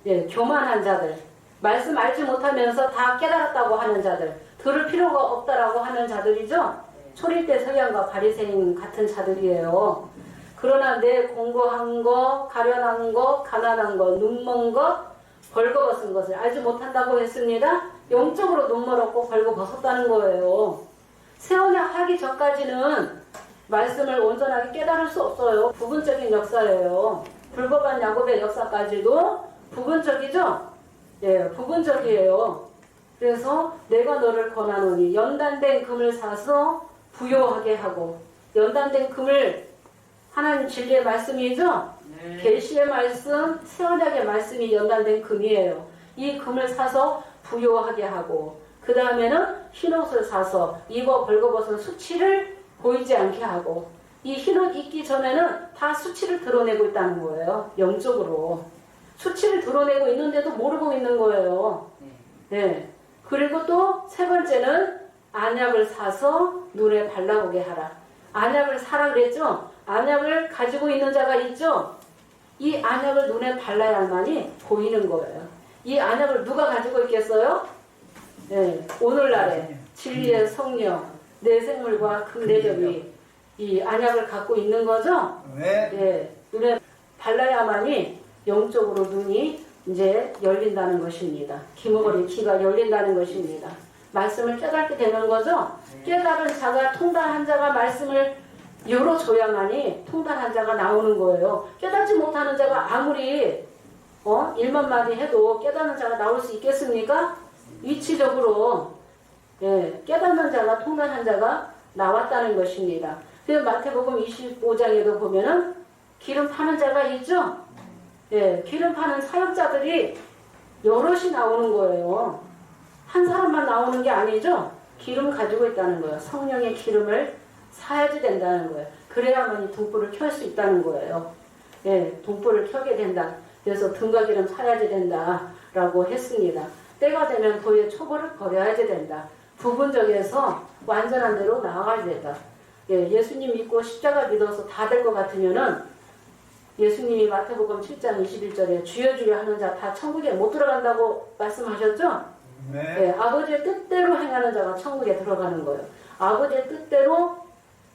Speaker 1: 예, 교만한 자들, 말씀 알지 못하면서 다 깨달았다고 하는 자들, 들을 필요가 없다라고 하는 자들이죠. 초릴때 서기관과 바리새인 같은 자들이에요. 그러나 내 공고한 거, 가련한 거, 가난한 거, 눈먼 거, 벌거벗은 것을 알지 못한다고 했습니다. 영적으로 눈멀었고 벌거벗었다는 거예요. 새 언약 하기 전까지는 말씀을 온전하게 깨달을 수 없어요. 부분적인 역사예요. 불법한 야곱의 역사까지도 부분적이죠? 예, 부분적이에요. 그래서 내가 너를 권하노니 연단된 금을 사서 부요하게 하고, 연단된 금을 하나님 진리의 말씀이죠? 계시의 말씀, 새 언약의 말씀이 연단된 금이에요. 이 금을 사서 부요하게 하고 그 다음에는 흰옷을 사서 입어 벌거벗은 수치를 보이지 않게 하고, 이 흰옷 입기 전에는 다 수치를 드러내고 있다는 거예요. 영적으로 수치를 드러내고 있는데도 모르고 있는 거예요. 네. 그리고 또 세 번째는 안약을 사서 눈에 발라보게 하라. 안약을 사라 그랬죠? 안약을 가지고 있는 자가 있죠? 이 안약을 눈에 발라야만이 보이는 거예요. 이 안약을 누가 가지고 있겠어요? 네. 오늘날에 진리의 성령, 내생물과 금내접이 이 안약을 갖고 있는 거죠?
Speaker 3: 네.
Speaker 1: 네. 눈에 발라야만이 영적으로 눈이 이제 열린다는 것입니다. 귀머거리 귀가 열린다는 것입니다. 말씀을 깨닫게 되는 거죠. 깨달은 자가, 통달한 자가 말씀을 열어줘야만이 통달한 자가 나오는 거예요. 깨닫지 못하는 자가 아무리 일만 마디 해도 깨닫는 자가 나올 수 있겠습니까? 위치적으로 예, 깨닫는 자가, 통달한 자가 나왔다는 것입니다. 그래서 마태복음 25장에도 보면은 기름 파는 자가 있죠? 예, 기름 파는 사역자들이 여럿이 나오는 거예요. 한 사람만 나오는 게 아니죠? 기름 가지고 있다는 거예요. 성령의 기름을 사야지 된다는 거예요. 그래야만 이 등불을 켤 수 있다는 거예요. 예, 등불을 켜게 된다. 그래서 등과 기름 사야지 된다라고 했습니다. 때가 되면 도의 초보를 버려야지 된다. 부분적에서 완전한 대로 나아가야 된다. 예, 예수님 믿고 십자가 믿어서 다 될 것 같으면은 예수님이 마태복음 7장 21절에 주여 주여 하는 자 다 천국에 못 들어간다고 말씀하셨죠?
Speaker 3: 네.
Speaker 1: 예, 아버지의 뜻대로 행하는 자가 천국에 들어가는 거예요. 아버지의 뜻대로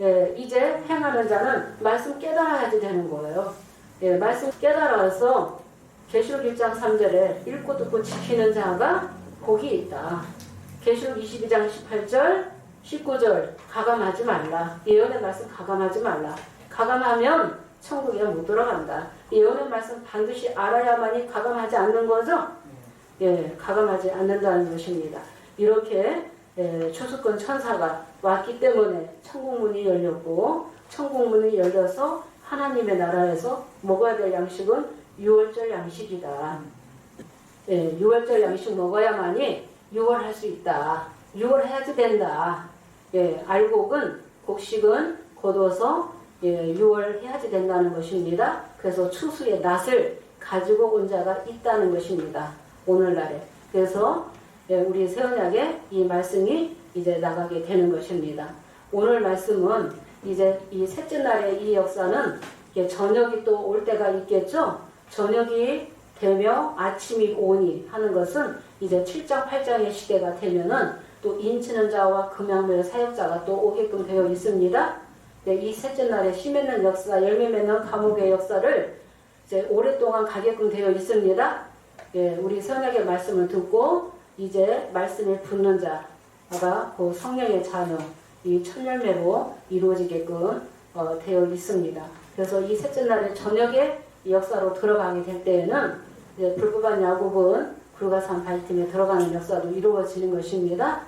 Speaker 1: 예, 이제 행하는 자는 말씀 깨달아야지 되는 거예요. 예, 말씀 깨달아서 계시록 1장 3절에 읽고 듣고 지키는 자가 복이 있다. 계시록 22장 18절 19절 가감하지 말라. 예언의 말씀 가감하지 말라. 가감하면 천국에 못 들어간다. 예언의 말씀 반드시 알아야만이 가감하지 않는 거죠? 예, 가감하지 않는다는 것입니다. 이렇게 추수권 천사가 왔기 때문에 천국문이 열렸고, 천국문이 열려서 하나님의 나라에서 먹어야 될 양식은 유월절 양식이다. 예, 유월절 양식 먹어야만이 유월할 수 있다. 유월해야지 된다. 예, 알곡은 곡식은 거둬서 예, 유월해야지 된다는 것입니다. 그래서 추수의 낫을 가지고 온 자가 있다는 것입니다. 오늘날에. 그래서 예, 우리 새언약에 이 말씀이 이제 나가게 되는 것입니다. 오늘 말씀은 이제 이 셋째 날의 이 역사는 저녁이 또 올 때가 있겠죠. 저녁이 되며 아침이 오니 하는 것은 이제 7장 8장의 시대가 되면은 또 인치는 자와 금양매의 사역자가 또 오게끔 되어 있습니다. 네, 이 셋째 날의 씨 맺는 역사, 열매 맺는 감옥의 역사를 이제 오랫동안 가게끔 되어 있습니다. 예, 우리 선약의 말씀을 듣고 이제 말씀에 붙는 자가 그 성령의 자녀, 이 첫열매로 이루어지게끔 되어 있습니다. 그래서 이 셋째 날의 저녁에 이 역사로 들어가게 될 때에는 이제 불법한 야곱은 불가산 바위틈에 들어가는 역사도 이루어지는 것입니다.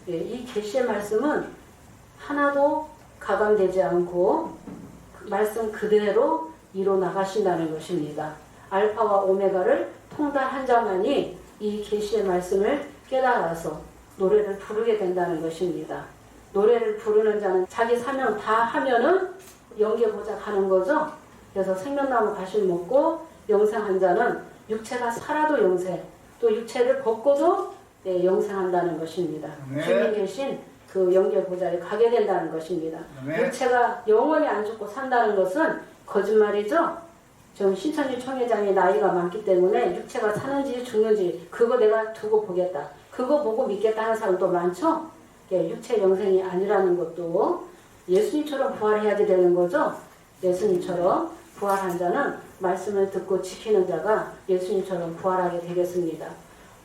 Speaker 1: 예, 이 계시의 말씀은 하나도 가감되지 않고 말씀 그대로 이뤄 나가신다는 것입니다. 알파와 오메가를 통달한 자만이 이 계시의 말씀을 깨달아서 노래를 부르게 된다는 것입니다. 노래를 부르는 자는 자기 사명 다 하면은 영계 보자 가는 거죠. 그래서 생명나무 가시를 먹고 영생한 자는 육체가 살아도 영생, 또 육체를 벗고도 영생한다는 것입니다.
Speaker 3: 네.
Speaker 1: 주님 계신 그 영계 보좌에 가게 된다는 것입니다.
Speaker 3: 네.
Speaker 1: 육체가 영원히 안 죽고 산다는 것은 거짓말이죠. 지금 신천지 총회장이 나이가 많기 때문에 육체가 사는지 죽는지 그거 내가 두고 보겠다. 그거 보고 믿겠다 하는 사람도 많죠. 육체 영생이 아니라는 것도 예수님처럼 부활해야지 되는 거죠. 예수님처럼 부활한 자는 말씀을 듣고 지키는 자가 예수님처럼 부활하게 되겠습니다.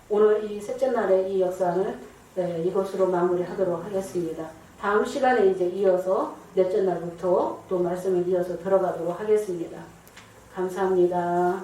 Speaker 1: 오늘 이 셋째 날의 이 역사를 이것으로 마무리하도록 하겠습니다. 다음 시간에 이제 이어서 넷째 날부터 또 말씀을 이어서 들어가도록 하겠습니다. 감사합니다.